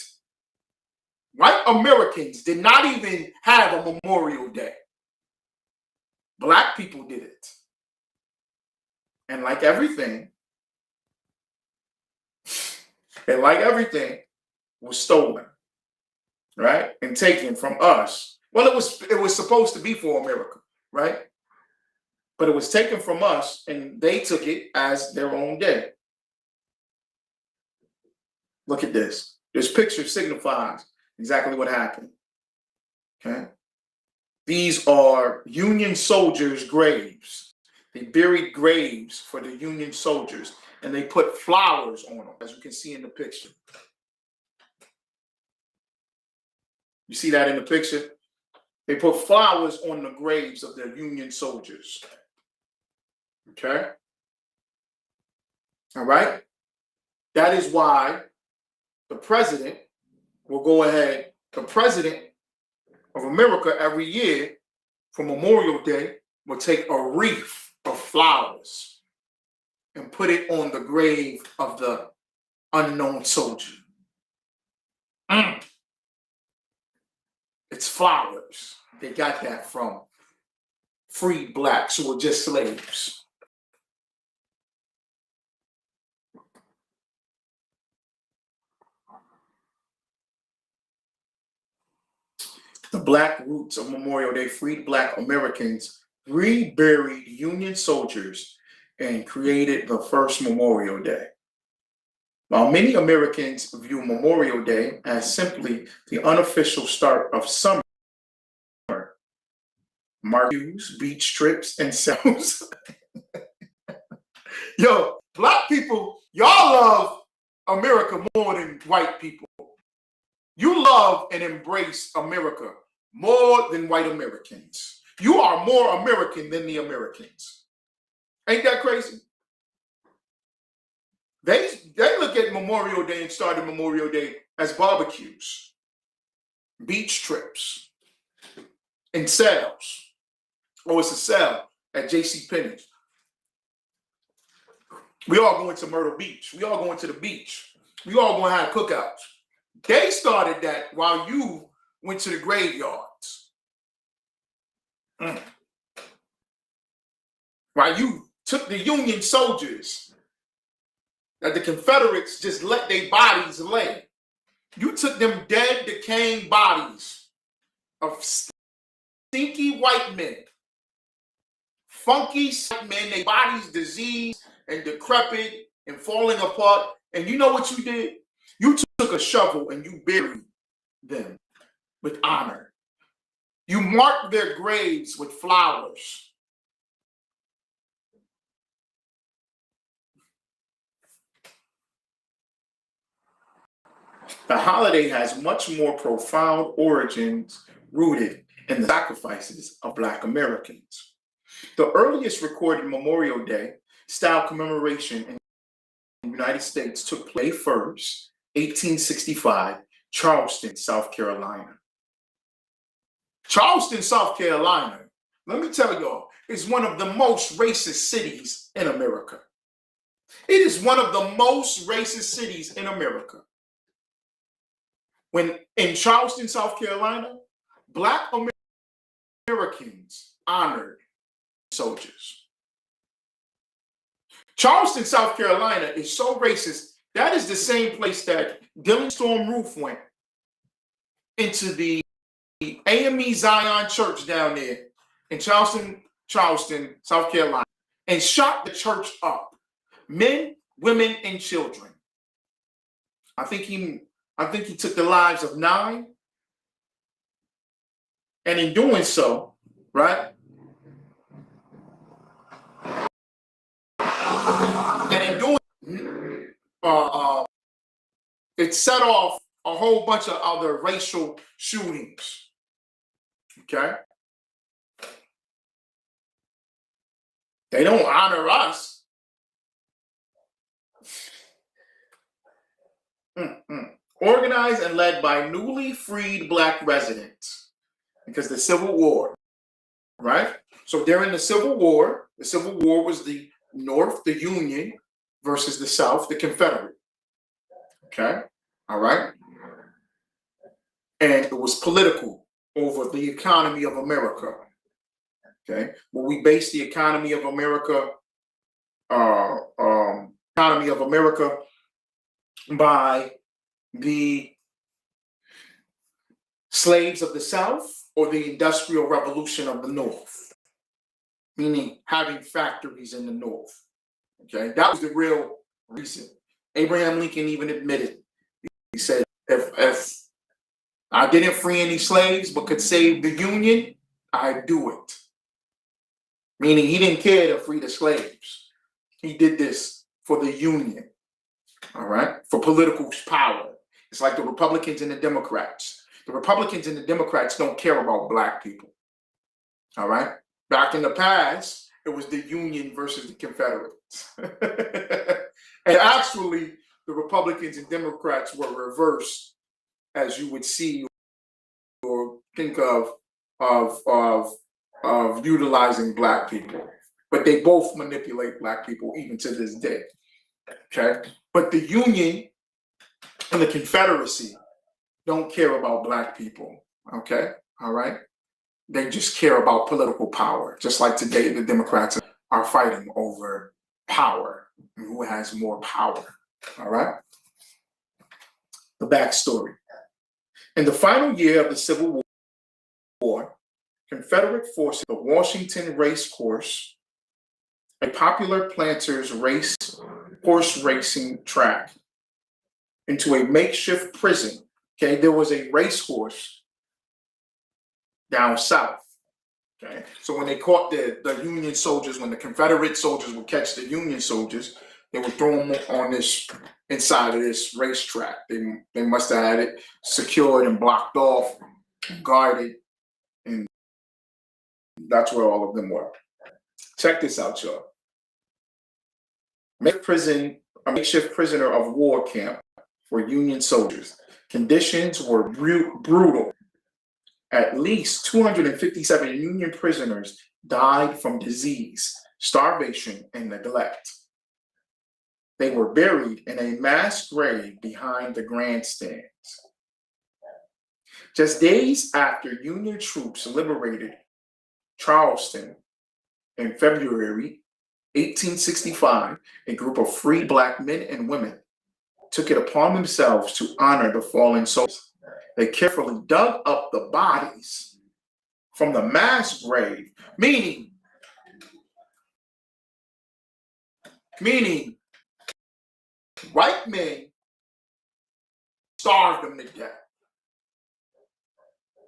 White Americans did not even have a Memorial Day. Black people did it. And like everything, was stolen, right? And taken from us. Well, it was supposed to be for America, right? But it was taken from us and they took it as their own day. Look at this. This picture signifies exactly what happened. Okay. These are Union soldiers' graves. They buried graves for the Union soldiers and they put flowers on them, as you can see in the picture. You see that in the picture? They put flowers on the graves of the Union soldiers. Okay? All right? That is why the president will go ahead, the president of America every year for Memorial Day will take a wreath of flowers and put it on the grave of the unknown soldier. It's flowers. They got that from freed Blacks who were just slaves. The Black roots of Memorial Day freed Black Americans, reburied Union soldiers, and created the first Memorial Day. While many Americans view Memorial Day as simply the unofficial start of summer, marquees, beach trips, and sales. Yo, Black people, y'all love America more than white people. You love and embrace America more than white Americans. You are more American than the Americans. Ain't that crazy? They look at Memorial Day and started Memorial Day as barbecues, beach trips, and sales. Oh, it's a sale at JCPenney's. We all going to Myrtle Beach. We all going to the beach. We all going to have cookouts. They started that while you went to the graveyards. While you took the Union soldiers that the Confederates just let their bodies lay. You took them dead, decaying bodies of stinky white men, funky white men, their bodies diseased and decrepit and falling apart. And you know what you did? You took a shovel and you buried them with honor. You marked their graves with flowers. The holiday has much more profound origins rooted in the sacrifices of Black Americans. The earliest recorded Memorial Day style commemoration in the United States took place May 1st, 1865, Charleston, South Carolina. Charleston, South Carolina, let me tell y'all, is one of the most racist cities in America. It is one of the most racist cities in America. When in Charleston, South Carolina, Black Americans honored soldiers. Charleston, South Carolina is so racist. That is the same place that Dylan Storm Roof went into the AME Zion Church down there in Charleston, South Carolina. and shot the church up. Men, women, and children. I think he took the lives of 9. And in doing so, right? And in doing it set off a whole bunch of other racial shootings. Okay? They don't honor us. Organized and led by newly freed Black residents. Because the Civil War, right? So during the Civil War was the North, the Union, versus the South, the Confederate. Okay? All right? And it was political over the economy of America. Okay? Well, we base the economy of America, by the slaves of the South or the Industrial Revolution of the North, meaning having factories in the North. Okay, that was the real reason. Abraham Lincoln even admitted. He said, if I didn't free any slaves but could save the Union, I'd do it. Meaning he didn't care to free the slaves. He did this for the Union, all right, for political power. It's like the Republicans and the Democrats. The Republicans and the Democrats don't care about Black people, all right? Back in the past, it was the Union versus the Confederates. And actually, the Republicans and Democrats were reversed, as you would see or think of utilizing Black people. But they both manipulate Black people even to this day, okay? But the Union and the Confederacy don't care about Black people, okay? All right? They just care about political power. Just like today, the Democrats are fighting over power and who has more power, all right? The backstory. In the final year of the Civil War, Confederate forces the Washington Race Course, a popular planters' horse racing track, into a makeshift prison. Okay, there was a racehorse down south. Okay, so when they caught the Union soldiers, when the Confederate soldiers would catch the Union soldiers, they would throw them on this inside of this racetrack. They must have had it secured and blocked off, and guarded, and that's where all of them were. Check this out, y'all. A makeshift prisoner of war camp for Union soldiers. Conditions were brutal. At least 257 Union prisoners died from disease, starvation, and neglect. They were buried in a mass grave behind the grandstands. Just days after Union troops liberated Charleston in February 1865, a group of free Black men and women took it upon themselves to honor the fallen soldiers. They carefully dug up the bodies from the mass grave, meaning white men starved them to death.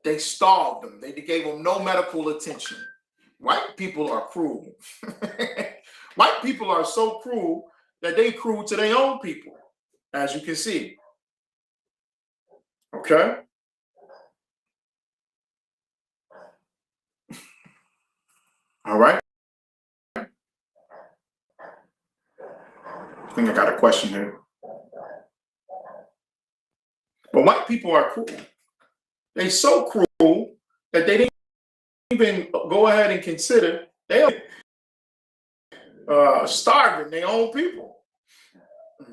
They starved them. They gave them no medical attention. White people are cruel. White people are so cruel that they cruel to their own people, as you can see. Okay? All right. I think I got a question here. But white people are cruel. They're so cruel that they didn't even go ahead and consider they are starving their own people.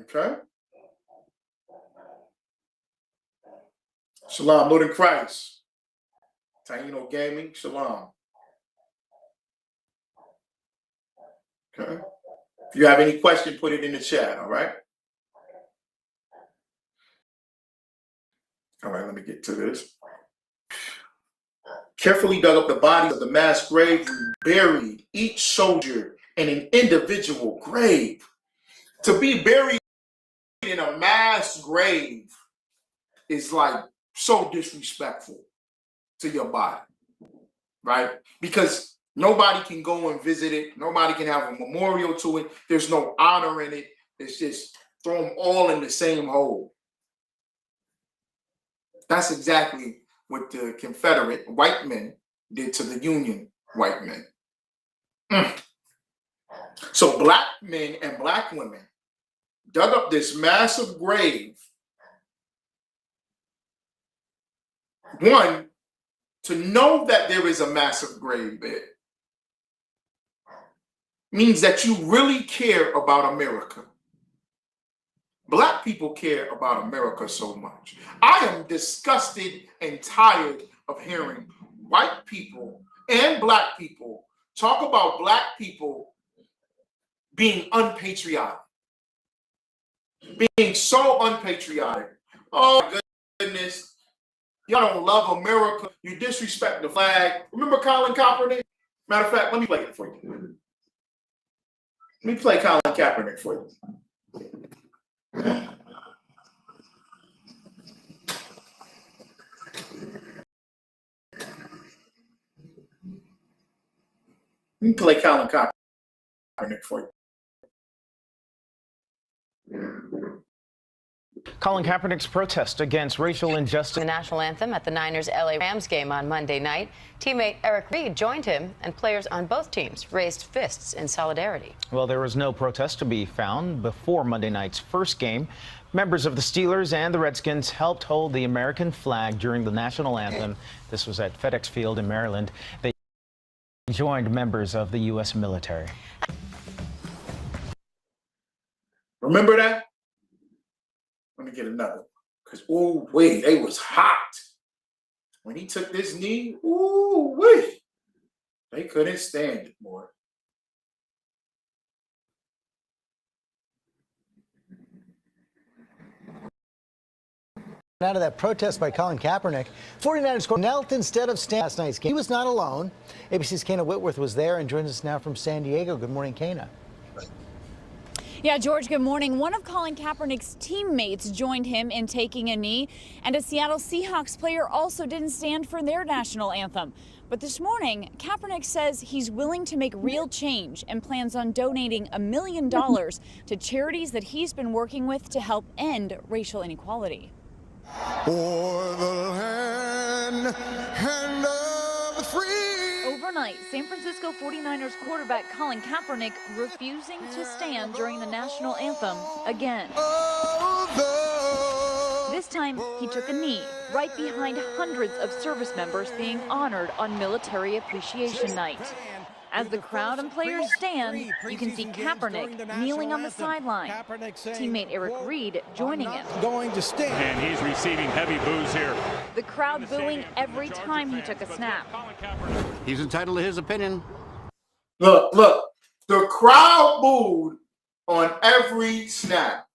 Okay? Shalom, Lord in Christ. Taino Gaming, shalom. Okay. If you have any question, put it in the chat, all right? All right, let me get to this. Carefully dug up the bodies of the mass grave, buried each soldier in an individual grave. To be buried in a mass grave is like so disrespectful to your body, right? Because nobody can go and visit it. Nobody can have a memorial to it. There's no honor in it. It's just throw them all in the same hole. That's exactly what the Confederate white men did to the Union white men. So black men and black women dug up this massive grave. One, to know that there is a massive grave there means that you really care about America. Black people care about America so much. I am disgusted and tired of hearing white people and black people talk about black people being unpatriotic, being so unpatriotic. Oh my goodness, y'all don't love America. You disrespect the flag. Remember Colin Kaepernick? Matter of fact, let me play it for you. Let me play Colin Kaepernick for you. Let me play Colin Kaepernick for you. Colin Kaepernick's protest against racial injustice. The national anthem at the Niners LA Rams game on Monday night. Teammate Eric Reed joined him, and players on both teams raised fists in solidarity. Well, there was no protest to be found before Monday night's first game. Members of the Steelers and the Redskins helped hold the American flag during the national anthem. This was at FedEx Field in Maryland. They joined members of the U.S. military. Remember that? Let me get another. Because, ooh, wait, they was hot. When he took this knee, ooh, wait. They couldn't stand it, boy. Out of that protest by Colin Kaepernick, 49ers scored knelt instead of standing last night's game. He was not alone. ABC's Kana Whitworth was there and joins us now from San Diego. Good morning, Kana. Yeah, George, good morning. One of Colin Kaepernick's teammates joined him in taking a knee, and a Seattle Seahawks player also didn't stand for their national anthem. But this morning, Kaepernick says he's willing to make real change and plans on donating $1 million to charities that he's been working with to help end racial inequality. For the land and of the free. Overnight, San Francisco 49ers quarterback Colin Kaepernick refusing to stand during the national anthem again. This time, he took a knee right behind hundreds of service members being honored on Military Appreciation Night. As the crowd and players stand, you can see Kaepernick kneeling on the sideline. Teammate Eric Reed joining him. Going to stand. And he's receiving heavy boos here. The crowd booing every time he took a snap. He's entitled to his opinion. Look, the crowd booed on every snap.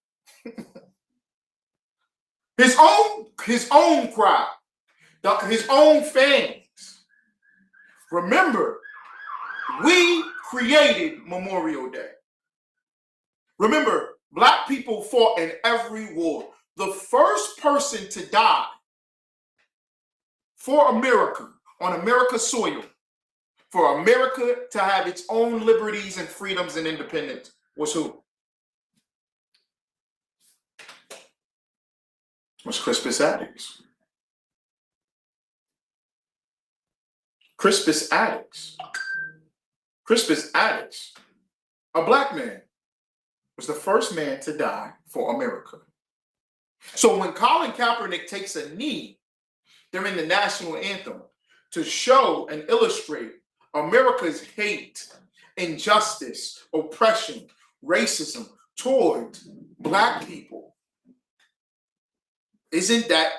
his own crowd, his own fans. Remember, we created Memorial Day. Remember, black people fought in every war. The first person to die for America, on America's soil, for America to have its own liberties and freedoms and independence, was who? Was Crispus Attucks. Crispus Attucks. Crispus Attucks, a black man, was the first man to die for America. So when Colin Kaepernick takes a knee during the national anthem to show and illustrate America's hate, injustice, oppression, racism toward black people, isn't that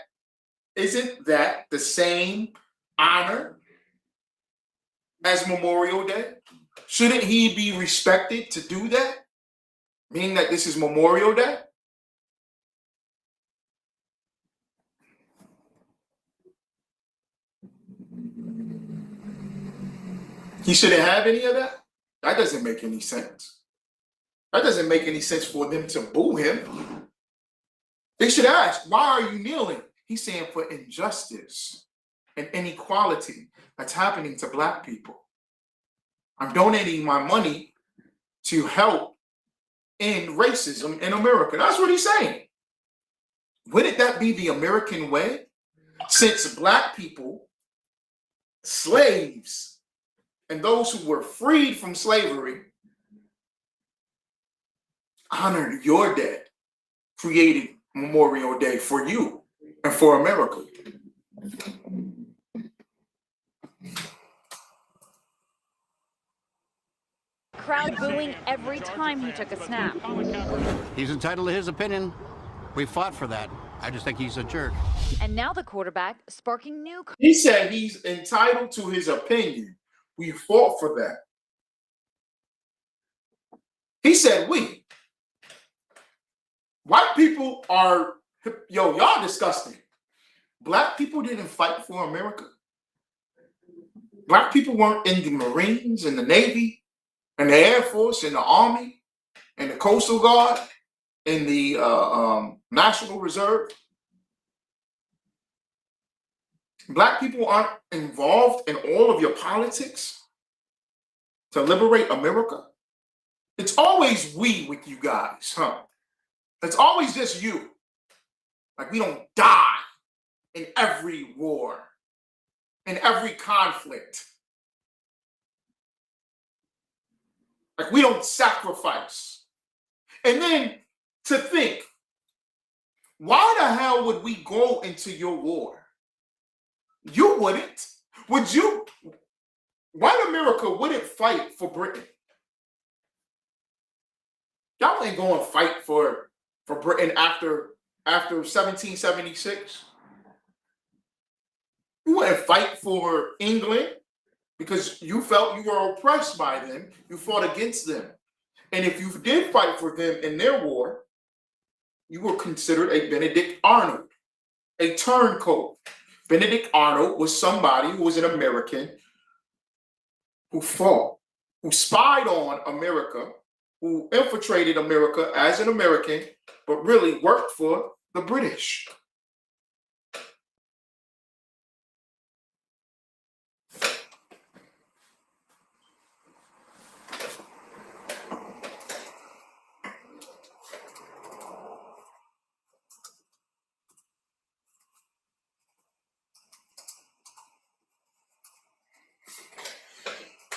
the same honor as Memorial Day? Shouldn't he be respected to do that? Meaning that this is Memorial Day? He shouldn't have any of that? That doesn't make any sense. That doesn't make any sense for them to boo him. They should ask, why are you kneeling? He's saying for injustice and inequality that's happening to Black people. I'm donating my money to help end racism in America. That's what he's saying. Wouldn't that be the American way? Since Black people, slaves, and those who were freed from slavery honored your dead, created Memorial Day for you and for America. Crowd booing every time he took a snap. He's entitled to his opinion. We fought for that. I just think he's a jerk. And now the quarterback sparking new. He said he's entitled to his opinion. We fought for that. He said we. White people are, y'all disgusting. Black people didn't fight for America. Black people weren't in the Marines, in the Navy, in the Air Force, in the Army, in the Coastal Guard, in the National Reserve. Black people aren't involved in all of your politics to liberate America. It's always we with you guys, huh? It's always just you. Like we don't die in every war, in every conflict. Like we don't sacrifice. And then to think, why the hell would we go into your war? You wouldn't. Would you? White America wouldn't fight for Britain. Y'all ain't going to fight for Britain after 1776. You wouldn't fight for England because you felt you were oppressed by them. You fought against them. And if you did fight for them in their war, you were considered a Benedict Arnold, a turncoat. Benedict Arnold was somebody who was an American who fought, who spied on America, who infiltrated America as an American, but really worked for the British.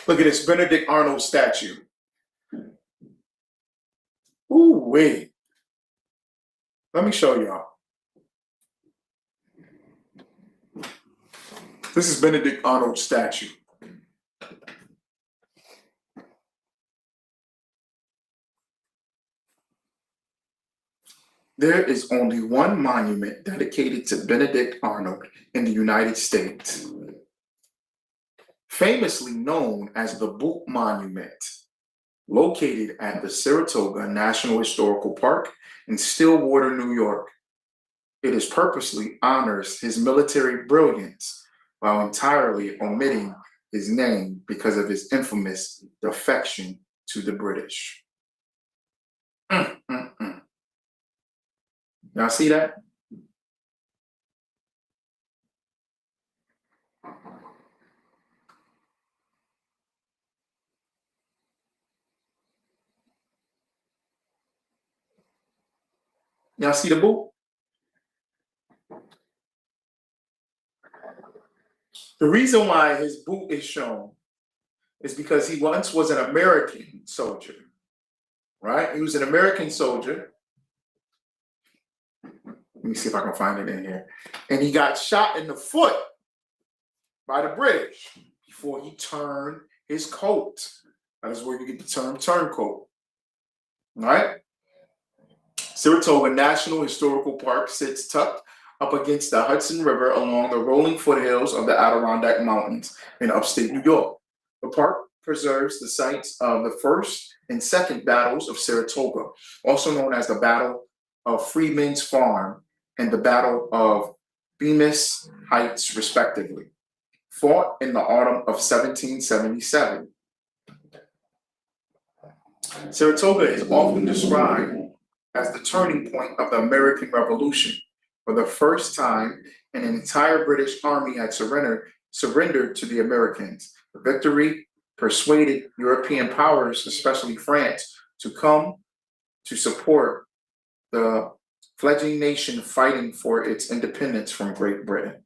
Look at this Benedict Arnold statue. Ooh, wait. Let me show y'all. This is Benedict Arnold's statue. There is only one monument dedicated to Benedict Arnold in the United States, famously known as the Boot Monument, located at the Saratoga National Historical Park in Stillwater, New York. It is purposely honors his military brilliance while entirely omitting his name because of his infamous defection to the British. Y'all see that? Y'all see the boot? The reason why his boot is shown is because he once was an American soldier, right? He was an American soldier. Let me see if I can find it in here. And he got shot in the foot by the British before he turned his coat. That is where you get the term turncoat, right? Saratoga National Historical Park sits tucked up against the Hudson River along the rolling foothills of the Adirondack Mountains in upstate New York. The park preserves the sites of the First and Second Battles of Saratoga, also known as the Battle of Freeman's Farm and the Battle of Bemis Heights, respectively, fought in the autumn of 1777. Saratoga is often described as the turning point of the American Revolution. For the first time, an entire British army had surrendered to the Americans. The victory persuaded European powers, especially France, to come to support the fledgling nation fighting for its independence from Great Britain.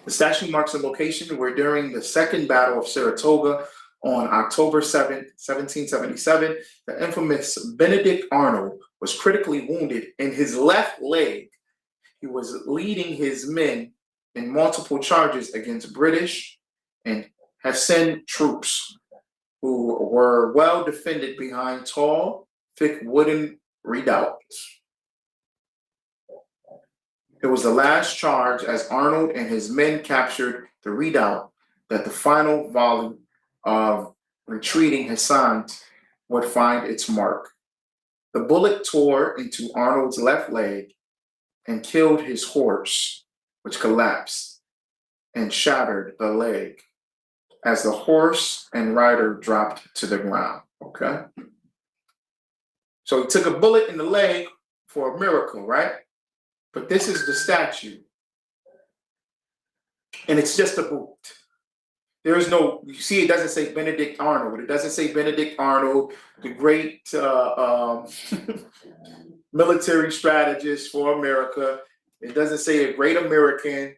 The statue marks a location where during the Second Battle of Saratoga on October 7th, 1777, the infamous Benedict Arnold was critically wounded in his left leg. He was leading his men in multiple charges against British and Hessian troops who were well defended behind tall, thick wooden redoubts. It was the last charge as Arnold and his men captured the redoubt that the final volley of retreating Hessians would find its mark. The bullet tore into Arnold's left leg and killed his horse, which collapsed and shattered the leg as the horse and rider dropped to the ground. Okay? So he took a bullet in the leg for a miracle, right? But this is the statue. And it's just a boot. There is no, you see, it doesn't say Benedict Arnold. It doesn't say Benedict Arnold, the great military strategist for America. It doesn't say a great American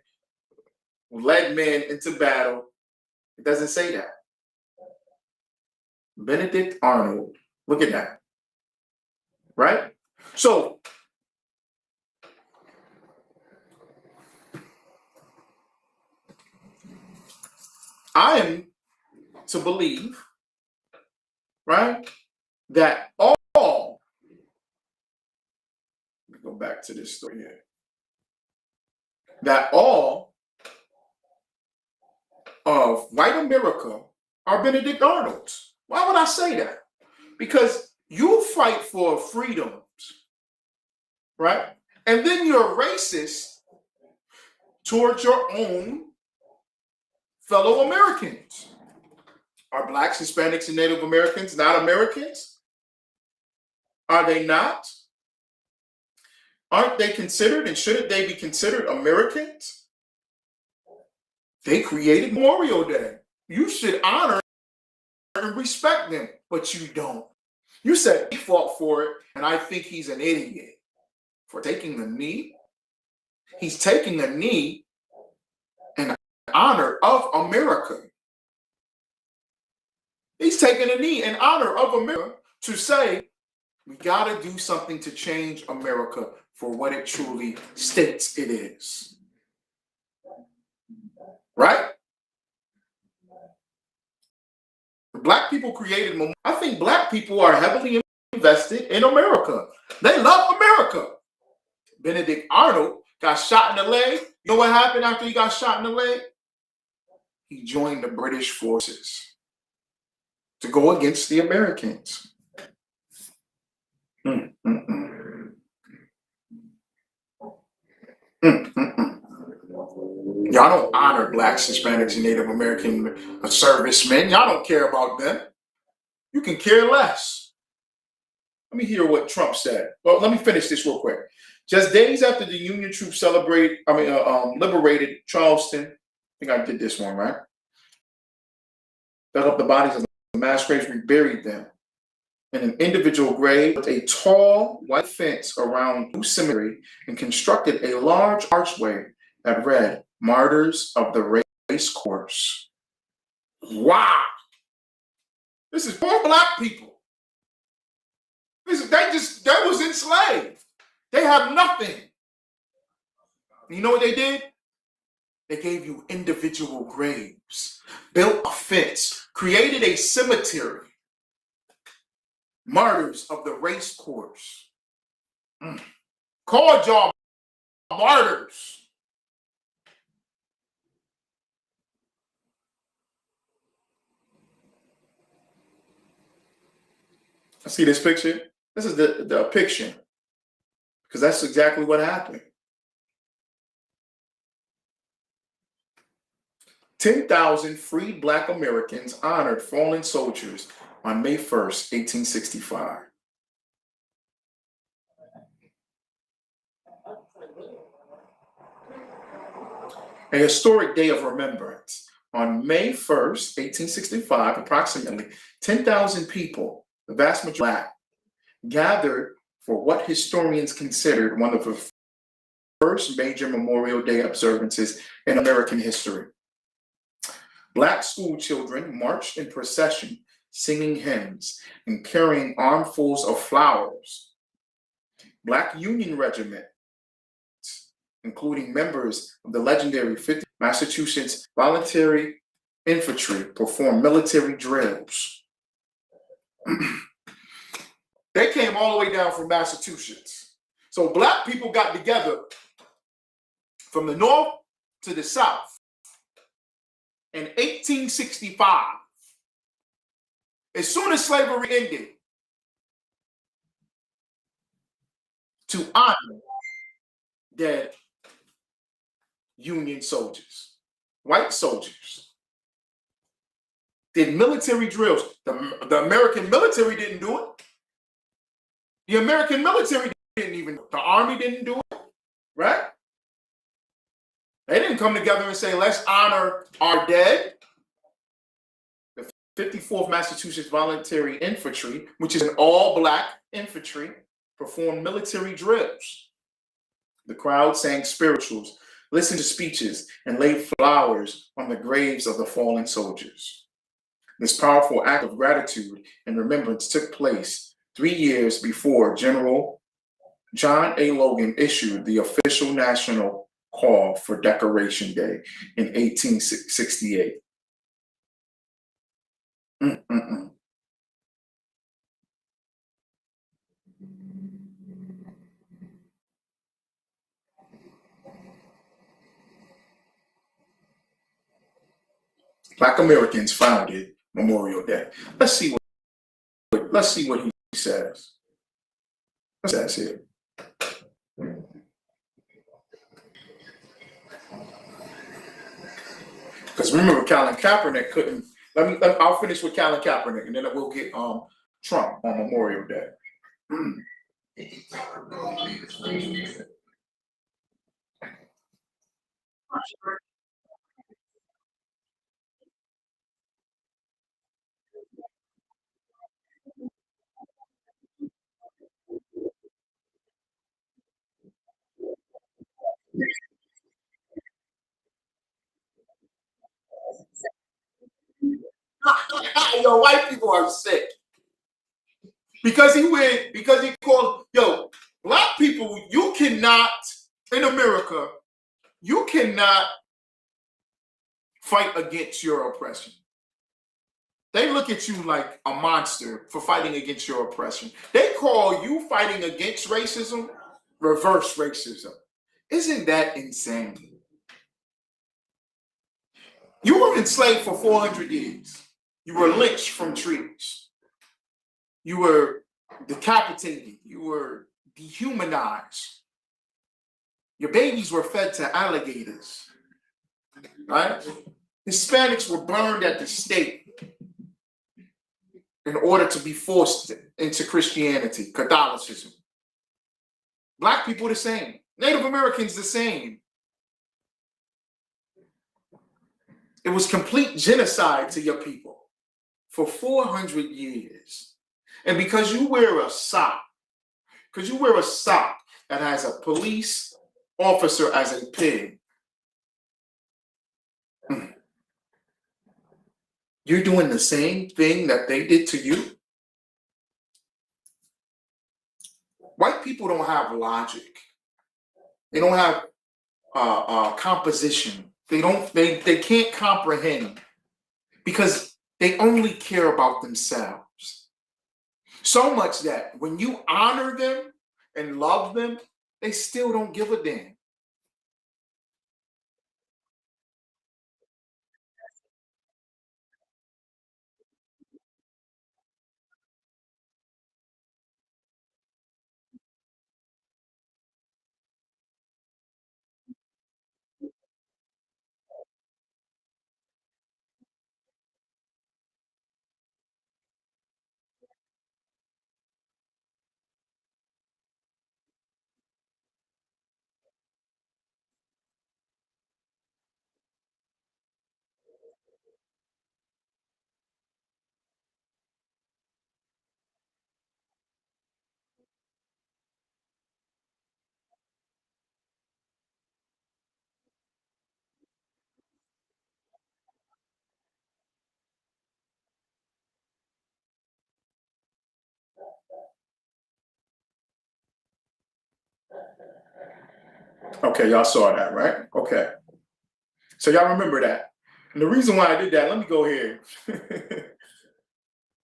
who led men into battle. It doesn't say that. Benedict Arnold. Look at that. Right? So, I am to believe, right, that all, let me go back to this story here, that all of white America are Benedict Arnolds. Why would I say that? Because you fight for freedoms, right? And then you're racist towards your own fellow Americans. Are blacks, Hispanics, and Native Americans not Americans? Are they not? Aren't they considered, and shouldn't they be considered Americans? They created Memorial Day. You should honor and respect them, but you don't. You said he fought for it, and I think he's an idiot for taking the knee. He's taking a knee in honor of America. He's taking a knee in honor of America to say, we got to do something to change America for what it truly states it is. Right? Black people created Memorial. I think black people are heavily invested in America. They love America. Benedict Arnold got shot in the leg. You know what happened after he got shot in the leg? He joined the British forces to go against the Americans. Y'all don't honor blacks, Hispanics, and Native American servicemen. Y'all don't care about them. You can care less. Let me hear what Trump said. Well, let me finish this real quick. Just days after the Union troops liberated Charleston, I think I did this one, right? Dug up the bodies of the mass graves, reburied them in an individual grave with a tall white fence around New Cemetery, and constructed a large archway that read, Martyrs of the Race Course. Wow. This is for black people. They was enslaved. They have nothing. You know what they did? They gave you individual graves, built a fence, created a cemetery. Martyrs of the Race Course. Called y'all martyrs. See this picture? This is the depiction because that's exactly what happened. 10,000 freed Black Americans honored fallen soldiers on May 1st, 1865. A historic day of remembrance. On May 1st, 1865, approximately 10,000 people, the vast majority Black, gathered for what historians considered one of the first major Memorial Day observances in American history. Black school children marched in procession, singing hymns and carrying armfuls of flowers. Black Union regiments, including members of the legendary 50th Massachusetts Voluntary Infantry, performed military drills. They came all the way down from Massachusetts. So Black people got together from the north to the south in 1865. As soon as slavery ended, to honor dead Union soldiers, white soldiers, did military drills. The American military didn't do it. The American military didn't even do it. The Army didn't do it, right? They didn't come together and say, let's honor our dead. The 54th Massachusetts Voluntary Infantry, which is an all-Black infantry, performed military drills. The crowd sang spirituals, listened to speeches, and laid flowers on the graves of the fallen soldiers. This powerful act of gratitude and remembrance took place 3 years before General John A. Logan issued the official national call for Decoration Day in 1868. Black Americans founded Memorial Day. Let's see what he says. What says here? Because remember, Colin Kaepernick couldn't. I'll finish with Colin Kaepernick, and then we'll get Trump on Memorial Day. Yo, white people are sick. Because he called, Black people, you cannot, in America, you cannot fight against your oppression. They look at you like a monster for fighting against your oppression. They call you fighting against racism reverse racism. Isn't that insane? You were enslaved for 400 years. You were lynched from trees. You were decapitated. You were dehumanized. Your babies were fed to alligators. Right? Hispanics were burned at the stake in order to be forced into Christianity, Catholicism. Black people the same. Native Americans the same. It was complete genocide to your people for 400 years. And because you wear a sock that has a police officer as a pig, you're doing the same thing that they did to you. White people don't have logic. They don't have composition. They can't comprehend because they only care about themselves. So much that when you honor them and love them, they still don't give a damn. Okay, y'all saw that, right? Okay. So y'all remember that. And the reason why I did that, let me go here.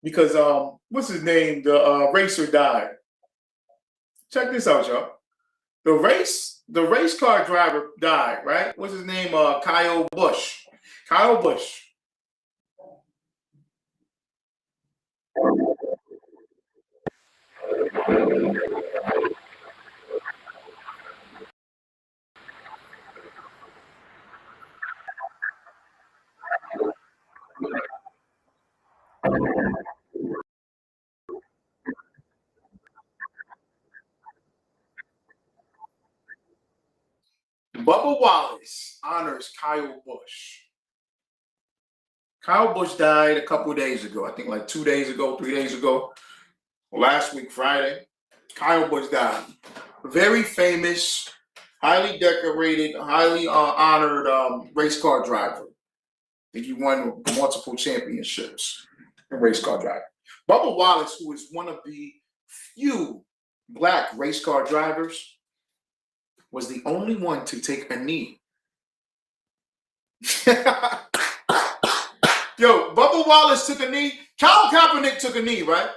Because what's his name? The racer died. Check this out, y'all. The race car driver died, right? What's his name? Kyle Busch. Kyle Busch. Bubba Wallace honors Kyle Busch. Kyle Busch died a couple of days ago. I think like 2 days ago, 3 days ago. Last week, Friday. Kyle Busch died. Very famous, highly decorated, highly honored race car driver. I think he won multiple championships in race car driving. Bubba Wallace, who is one of the few black race car drivers, was the only one to take a knee. Yo, Bubba Wallace took a knee. Colin Kaepernick took a knee, right?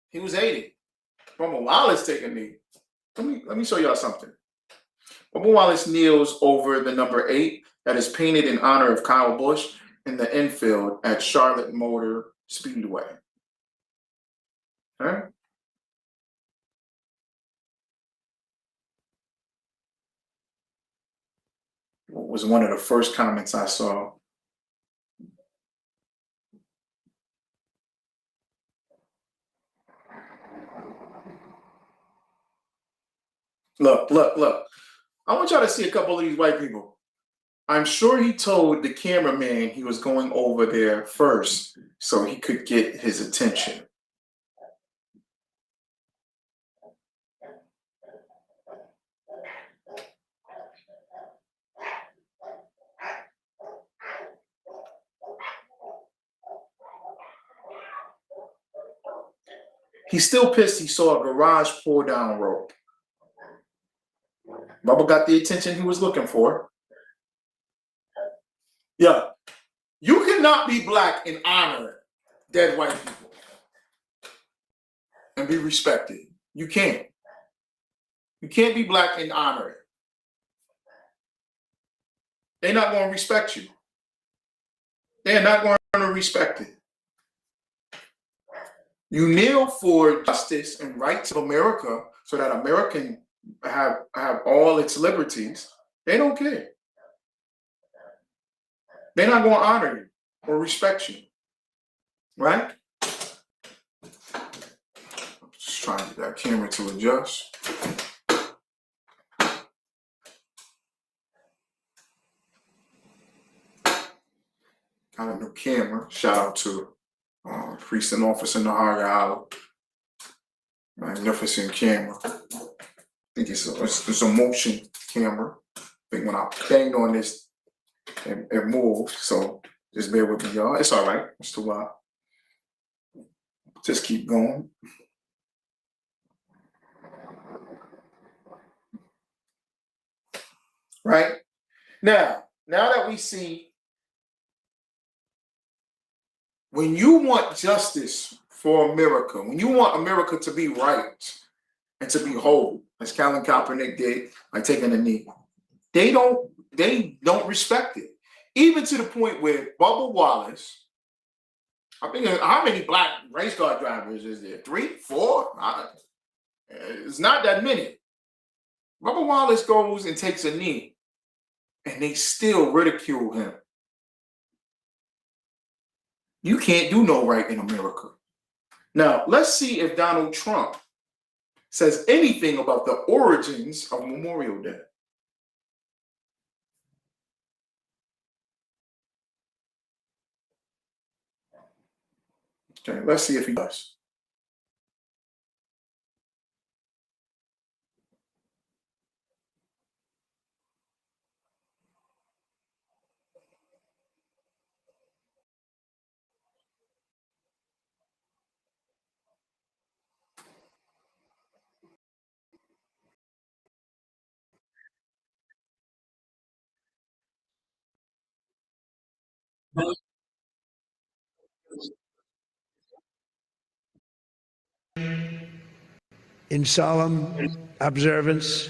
He was 80. Bubba Wallace take a knee. Let me show y'all something. Bubba Wallace kneels over the number 8 that is painted in honor of Kyle Busch in the infield at Charlotte Motor Speedway. Huh? What was one of the first comments I saw? Look. I want y'all to see a couple of these white people. I'm sure he told the cameraman he was going over there first so he could get his attention. He's still pissed he saw a garage pull down rope. Bubba got the attention he was looking for. Yeah. You cannot be black and honor dead white people and be respected. You can't. You can't be black and honor it. They're not going to respect you. They're not going to respect it. You kneel for justice and rights of America so that America can have all its liberties. They don't care. They're not going to honor you or respect you. Right? I'm just trying to get that camera to adjust. Got a new camera. Shout out to Precinct Officer Nahara. Magnificent camera. I think it's a motion camera. I think when I bang on this, it moves. So just bear with me, y'all. It's all right. It's too wild. Just keep going. Right? Now that we see, when you want justice for America, when you want America to be right and to be whole, as Colin Kaepernick did by taking a knee, they don't respect it. Even to the point where Bubba Wallace, I think, how many black race car drivers is there? 3, 4? It's not that many. Bubba Wallace goes and takes a knee, and they still ridicule him. You can't do no right in America. Now, let's see if Donald Trump says anything about the origins of Memorial Day. Okay, let's see if he does. In solemn observance,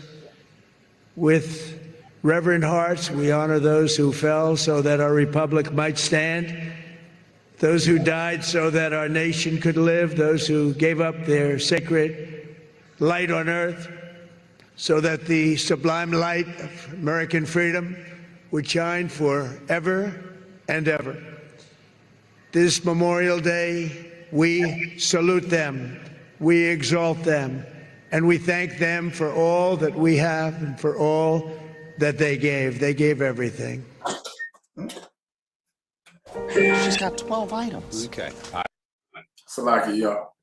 with reverent hearts, we honor those who fell so that our republic might stand, those who died so that our nation could live, those who gave up their sacred light on earth so that the sublime light of American freedom would shine forever and ever. This Memorial Day, we salute them, we exalt them, and we thank them for all that we have and for all that they gave. They gave everything. She's got 12 items. Okay. Salaki, y'all.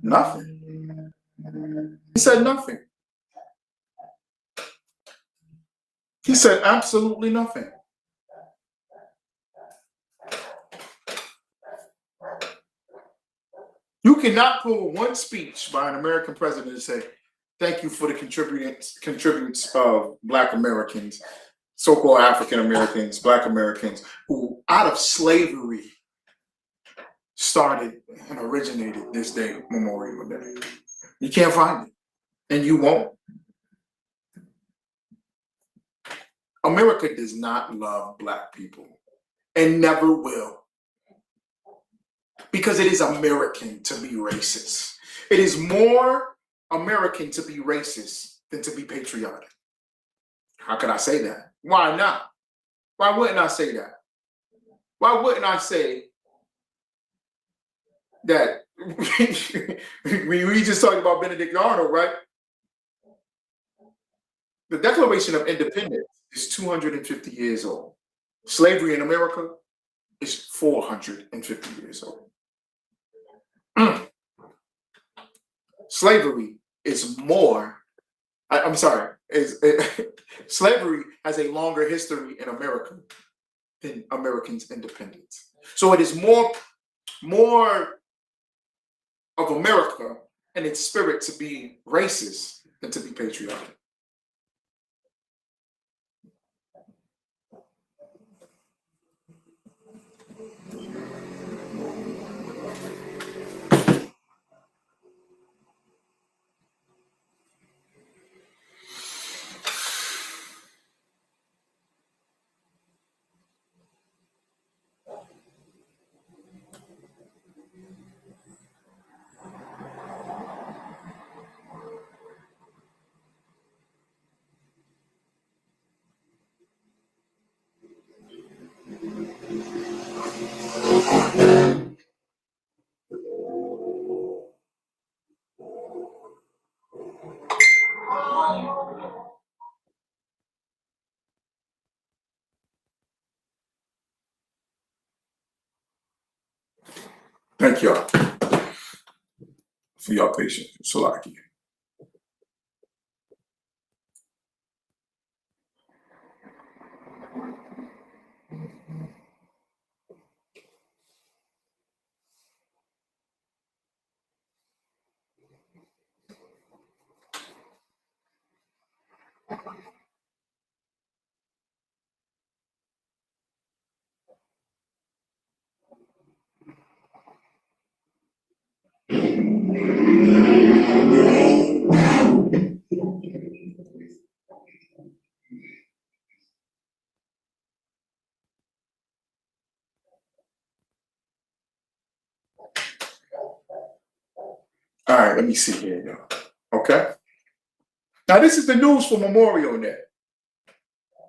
Nothing. He said nothing. He said absolutely nothing. You cannot pull one speech by an American president and say, thank you for the contributes of Black Americans, so-called African Americans, Black Americans, who out of slavery started and originated this day, Memorial Day. You can't find it, and you won't. America does not love Black people and never will. Because it is American to be racist. It is more American to be racist than to be patriotic. How could I say that? Why not? Why wouldn't I say that? Why wouldn't I say that? We just talked about Benedict Arnold, right? The Declaration of Independence is 250 years old. Slavery in America is 450 years old. Slavery is more, I'm sorry, slavery has a longer history in America than Americans' independence. So it is more of America and its spirit to be racist than to be patriotic. Thank y'all for your patience. Salaki. All right, let me see here, y'all. Okay. Now, this is the news for Memorial Day,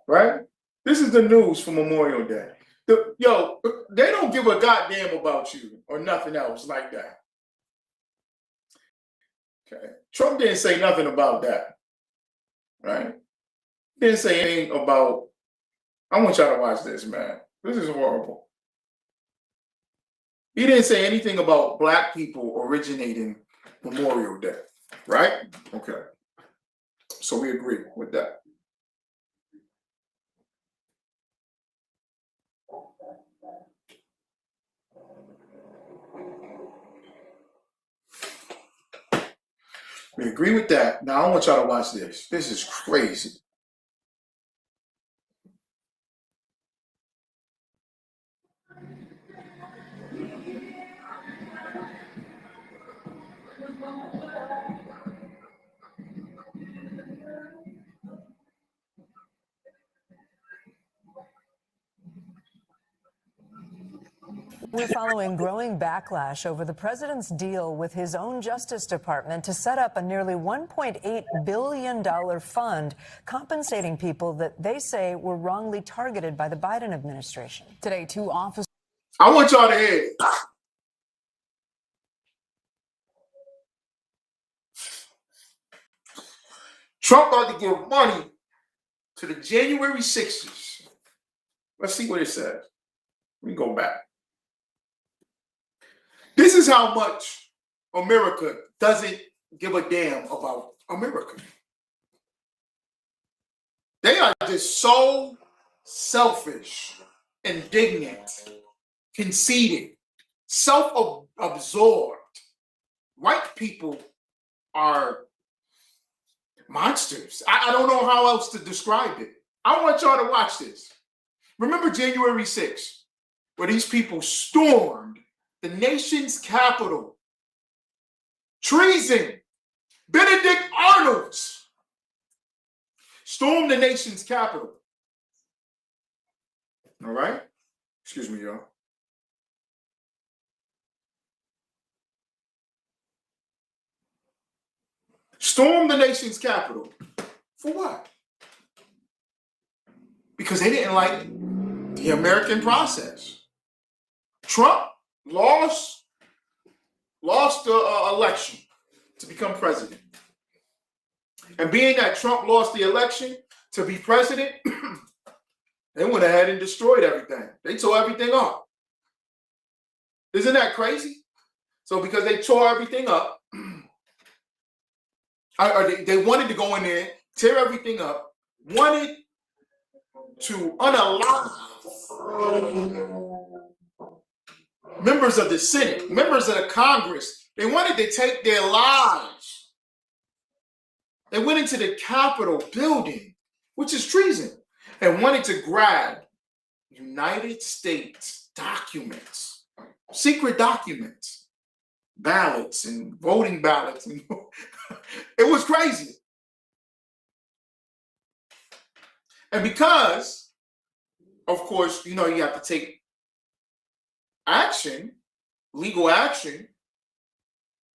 right? This is the news for Memorial Day. Yo, they don't give a goddamn about you or nothing else like that. Okay. Trump didn't say nothing about that, right? Didn't say anything about, I want y'all to watch this, man. This is horrible. He didn't say anything about Black people originating Memorial Day, right? Okay. So we agree with that. We agree with that. Now I want y'all to watch this. This is crazy. We're following growing backlash over the president's deal with his own Justice Department to set up a nearly $1.8 billion fund compensating people that they say were wrongly targeted by the Biden administration. Today, 2 officers. I want y'all to hear it. Trump ought to give money to the January 6ers. Let's see what it says. Let me go back. This is how much America doesn't give a damn about America. They are just so selfish, indignant, conceited, self-absorbed. White people are monsters. I don't know how else to describe it. I want y'all to watch this. Remember January 6th, where these people stormed the nation's capital. Treason. Benedict Arnold's stormed the nation's capital. All right? Excuse me, y'all. Stormed the nation's capital. For what? Because they didn't like the American process. Trump lost the election to become president. And being that Trump lost the election to be president, they went ahead and destroyed everything. They tore everything up. Isn't that crazy? So because they tore everything up, they wanted to go in there, tear everything up, wanted to unalive members of the Senate, members of the Congress. They wanted to take their lives. They went into the Capitol building, which is treason, and wanted to grab United States documents, secret documents, ballots and voting ballots. And it was crazy. And because, of course, you have to take action, legal action,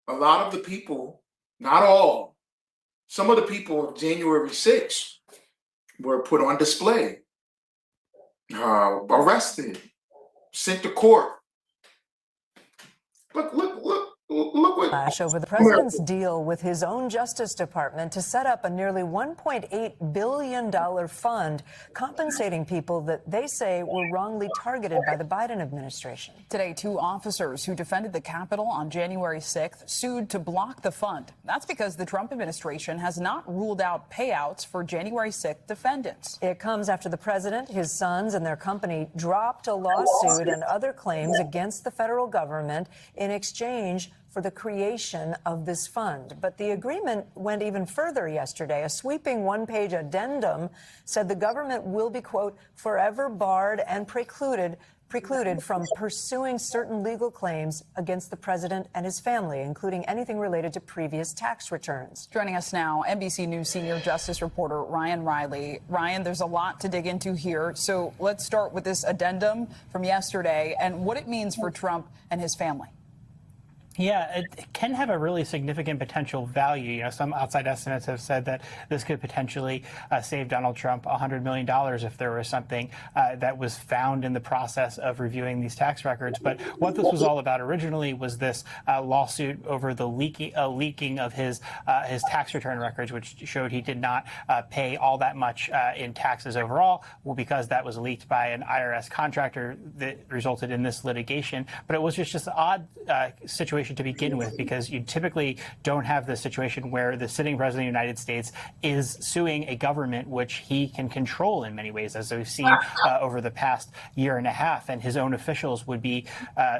a lot of the people, not all, some of the people of January 6th were put on display, arrested, sent to court. Look what over the president's deal with his own Justice Department to set up a nearly $1.8 billion fund compensating people that they say were wrongly targeted by the Biden administration. Today, 2 officers who defended the Capitol on January 6th sued to block the fund. That's because the Trump administration has not ruled out payouts for January 6th defendants. It comes after the president, his sons, and their company dropped a lawsuit and other claims against the federal government in exchange for the creation of this fund. But the agreement went even further yesterday. A sweeping one-page addendum said the government will be, quote, forever barred and precluded from pursuing certain legal claims against the president and his family, including anything related to previous tax returns. Joining us now, NBC News senior justice reporter Ryan Riley. Ryan, there's a lot to dig into here. So let's start with this addendum from yesterday and what it means for Trump and his family. Yeah, it can have a really significant potential value. Some outside estimates have said that this could potentially save Donald Trump $100 million if there was something that was found in the process of reviewing these tax records. But what this was all about originally was this lawsuit over the leaking of his tax return records, which showed he did not pay all that much in taxes overall, because that was leaked by an IRS contractor that resulted in this litigation. But it was just an odd situation to begin with, because you typically don't have this situation where the sitting president of the United States is suing a government which he can control in many ways, as we've seen over the past year and a half, and his own officials would be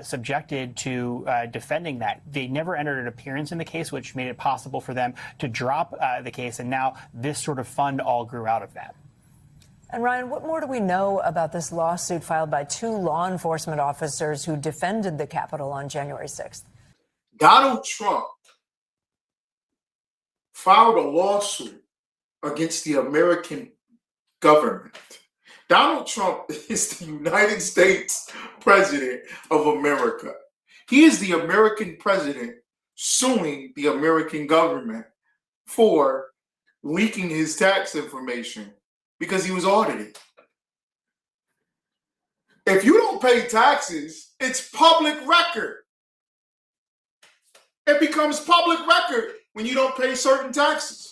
subjected to defending that. They never entered an appearance in the case, which made it possible for them to drop the case, and now this sort of fund all grew out of that. And Ryan, what more do we know about this lawsuit filed by 2 law enforcement officers who defended the Capitol on January 6th? Donald Trump filed a lawsuit against the American government Donald Trump is the United States president of America. He is the American president suing the American government for leaking his tax information because he was audited. If you don't pay taxes, it's public record. It becomes public record when you don't pay certain taxes.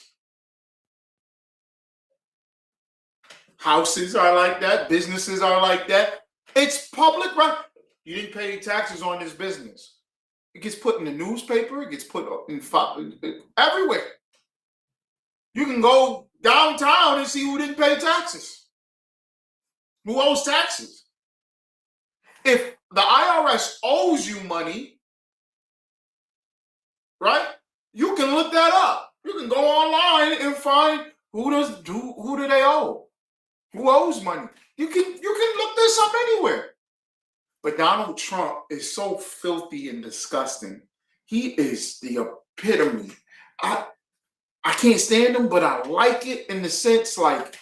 Houses are like that. Businesses are like that. It's public record. You didn't pay any taxes on this business. It gets put in the newspaper. It gets put in everywhere. You can go downtown and see who didn't pay taxes. Who owes taxes? If the IRS owes you money, right? You can look that up. You can go online and find who do they owe? Who owes money? You can look this up anywhere. But Donald Trump is so filthy and disgusting. He is the epitome. I can't stand him, but I like it in the sense like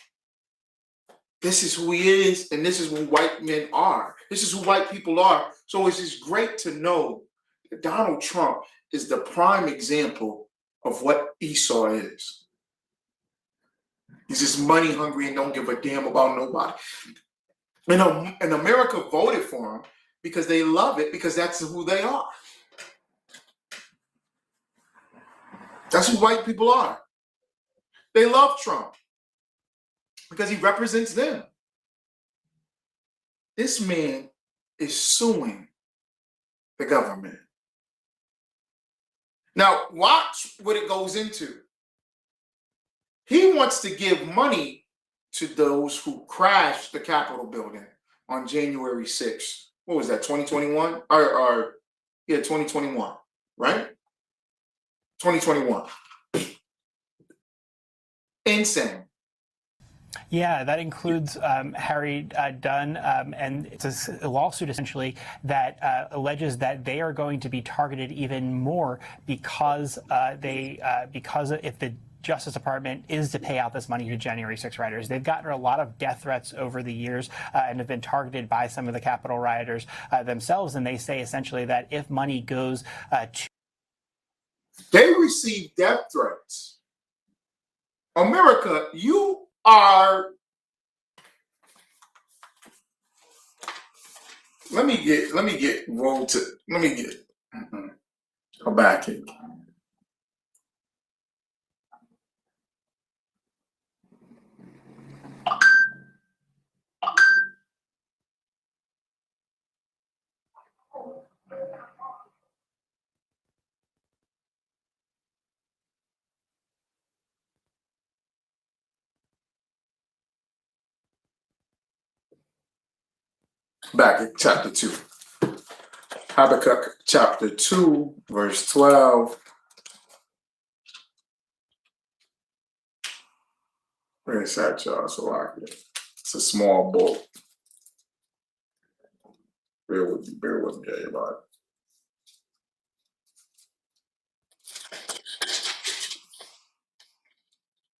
this is who he is, and this is who white men are. This is who white people are. So it's just great to know that Donald Trump is the prime example of what Esau is. He's just money hungry and don't give a damn about nobody. And America voted for him because they love it, because that's who they are. That's who white people are. They love Trump because he represents them. This man is suing the government. Now, watch what it goes into. He wants to give money to those who crashed the Capitol building on January 6th. What was that, 2021? Yeah, 2021, right? 2021. Insane. Yeah, that includes Harry Dunn, and it's a lawsuit essentially that alleges that they are going to be targeted even more because if the Justice Department is to pay out this money to January 6 rioters. They've gotten a lot of death threats over the years and have been targeted by some of the Capitol rioters themselves. And they say essentially that if money goes to... They receive death threats. America, you are... Let me get Habakkuk. Habakkuk chapter 2. Habakkuk chapter 2, verse 12. Where is that, y'all? So it's a small book. Bear with me, everybody.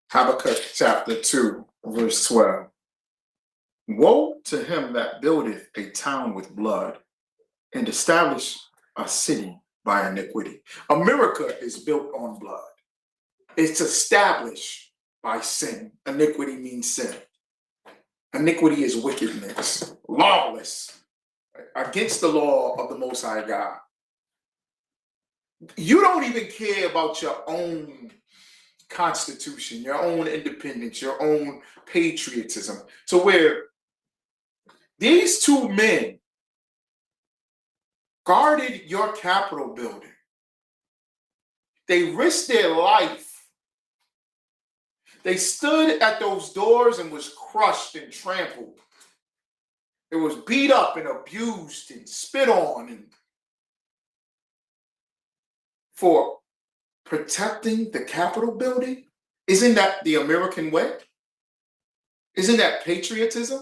Habakkuk chapter 2, verse 12. Woe to him that buildeth a town with blood, and establish a city by iniquity. America is built on blood. It's established by sin. Iniquity means sin. Iniquity is wickedness, lawless, against the law of the Most High God. You don't even care about your own constitution, your own independence, your own patriotism. So where these two men guarded your Capitol building, they risked their life. They stood at those doors and was crushed and trampled. It was beat up and abused and spit on, and for protecting the Capitol building. Isn't that the American way? Isn't that patriotism?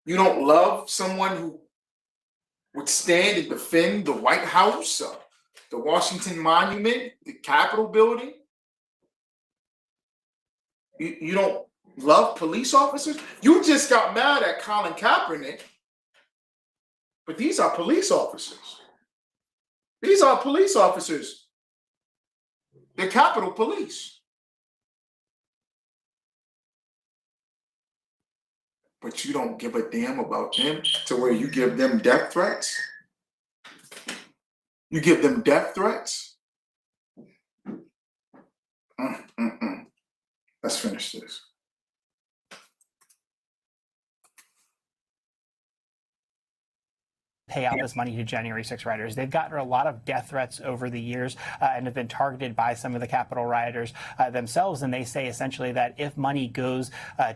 You don't love someone who would stand and defend the White House, the Washington Monument, the Capitol building? You don't love police officers? You just got mad at Colin Kaepernick, but these are police officers. These are police officers. They're Capitol Police. But you don't give a damn about them to where you give them death threats? You give them death threats? Let's finish this. Pay out this money to January 6 rioters. They've gotten a lot of death threats over the years and have been targeted by some of the Capitol rioters themselves. And they say essentially that if money goes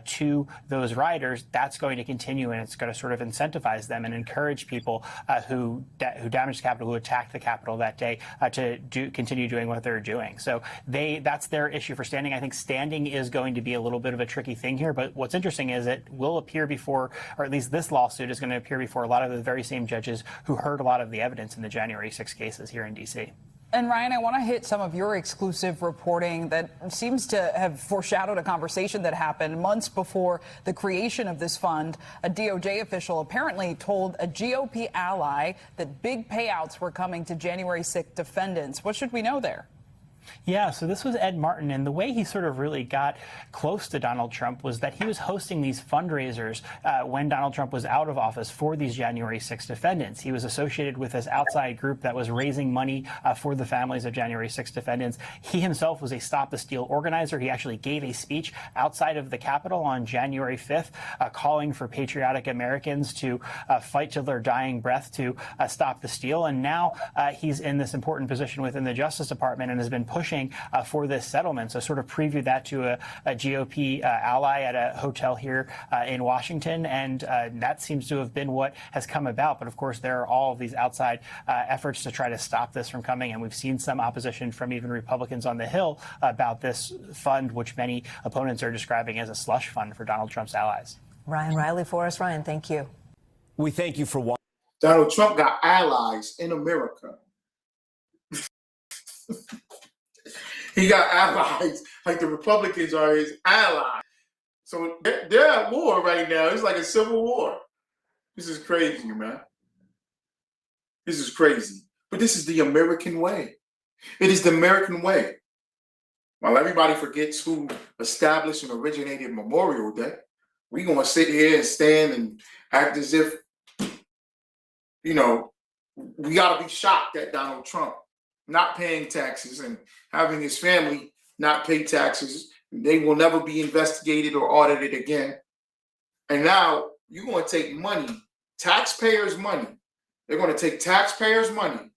to those rioters, that's going to continue and it's going to sort of incentivize them and encourage people who damaged the Capitol, who attacked the Capitol that day, to continue doing what they're doing. So that's their issue for standing. I think standing is going to be a little bit of a tricky thing here. But what's interesting is it will appear before, or at least this lawsuit is going to appear before a lot of the very same judges who heard a lot of the evidence in the January 6 cases here in D.C. And Ryan, I want to hit some of your exclusive reporting that seems to have foreshadowed a conversation that happened months before the creation of this fund. A DOJ official apparently told a GOP ally that big payouts were coming to January 6 defendants. What should we know there? Yeah, so this was Ed Martin, and the way he sort of really got close to Donald Trump was that he was hosting these fundraisers when Donald Trump was out of office for these January 6 defendants. He was associated with this outside group that was raising money for the families of January 6 defendants. He himself was a Stop the Steal organizer. He actually gave a speech outside of the Capitol on January 5th, calling for patriotic Americans to fight till their dying breath to stop the steal. And now he's in this important position within the Justice Department and has been pushing for this settlement. So sort of previewed that to a GOP ally at a hotel here in Washington. And that seems to have been what has come about. But of course, there are all of these outside efforts to try to stop this from coming. And we've seen some opposition from even Republicans on the Hill about this fund, which many opponents are describing as a slush fund for Donald Trump's allies. Ryan Riley for us. Ryan, thank you. We thank you for watching. Donald Trump got allies in America. He got allies, like the Republicans are his allies. So they're at war right now. It's like a civil war. This is crazy, man. This is crazy. But this is the American way. It is the American way. While everybody forgets who established and originated Memorial Day, we're going to sit here and stand and act as if, you know, we got to be shocked at Donald Trump not paying taxes and having his family not pay taxes. They will never be investigated or audited again. And now you're going to take money, taxpayers' money. They're going to take taxpayers' money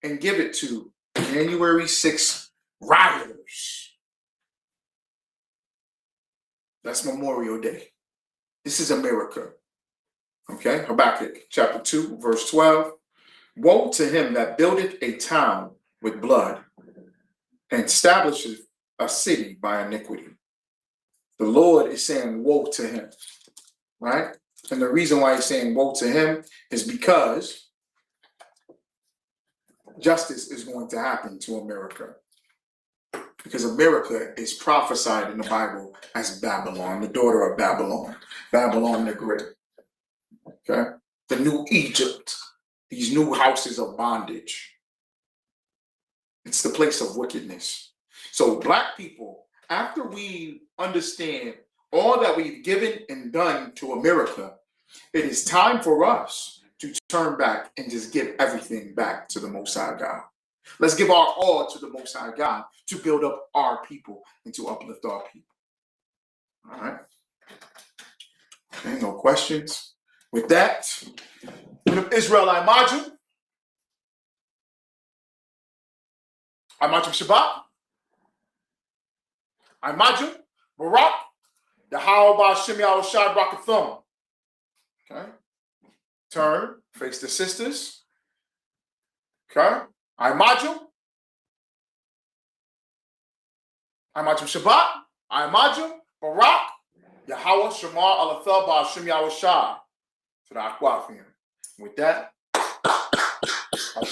and give it to January 6th rioters. That's Memorial Day. This is America. Okay, Habakkuk chapter 2, verse 12. Woe to him that buildeth a town with blood and establisheth a city by iniquity. The Lord is saying woe to him, right? And the reason why he's saying woe to him is because justice is going to happen to America. Because America is prophesied in the Bible as Babylon, the daughter of Babylon, Babylon the Great. Okay? The new Egypt, these new houses of bondage. It's the place of wickedness. So black people, after we understand all that we've given and done to America, it is time for us to turn back and just give everything back to the Most High God. Let's give our all to the Most High God to build up our people and to uplift our people. All right? Okay, no questions. With that, Israel Imaju. Imaju Shabbat. Imaju Barak. Yahweh Shem Yahushua Brakathum. Okay. Turn, face the sisters. Okay. Imaju. Imaju Shabbat. Imaju Barak. Yahweh Shema Alatha Ba Shem Yahushua. To the Aquafim. With that, I'll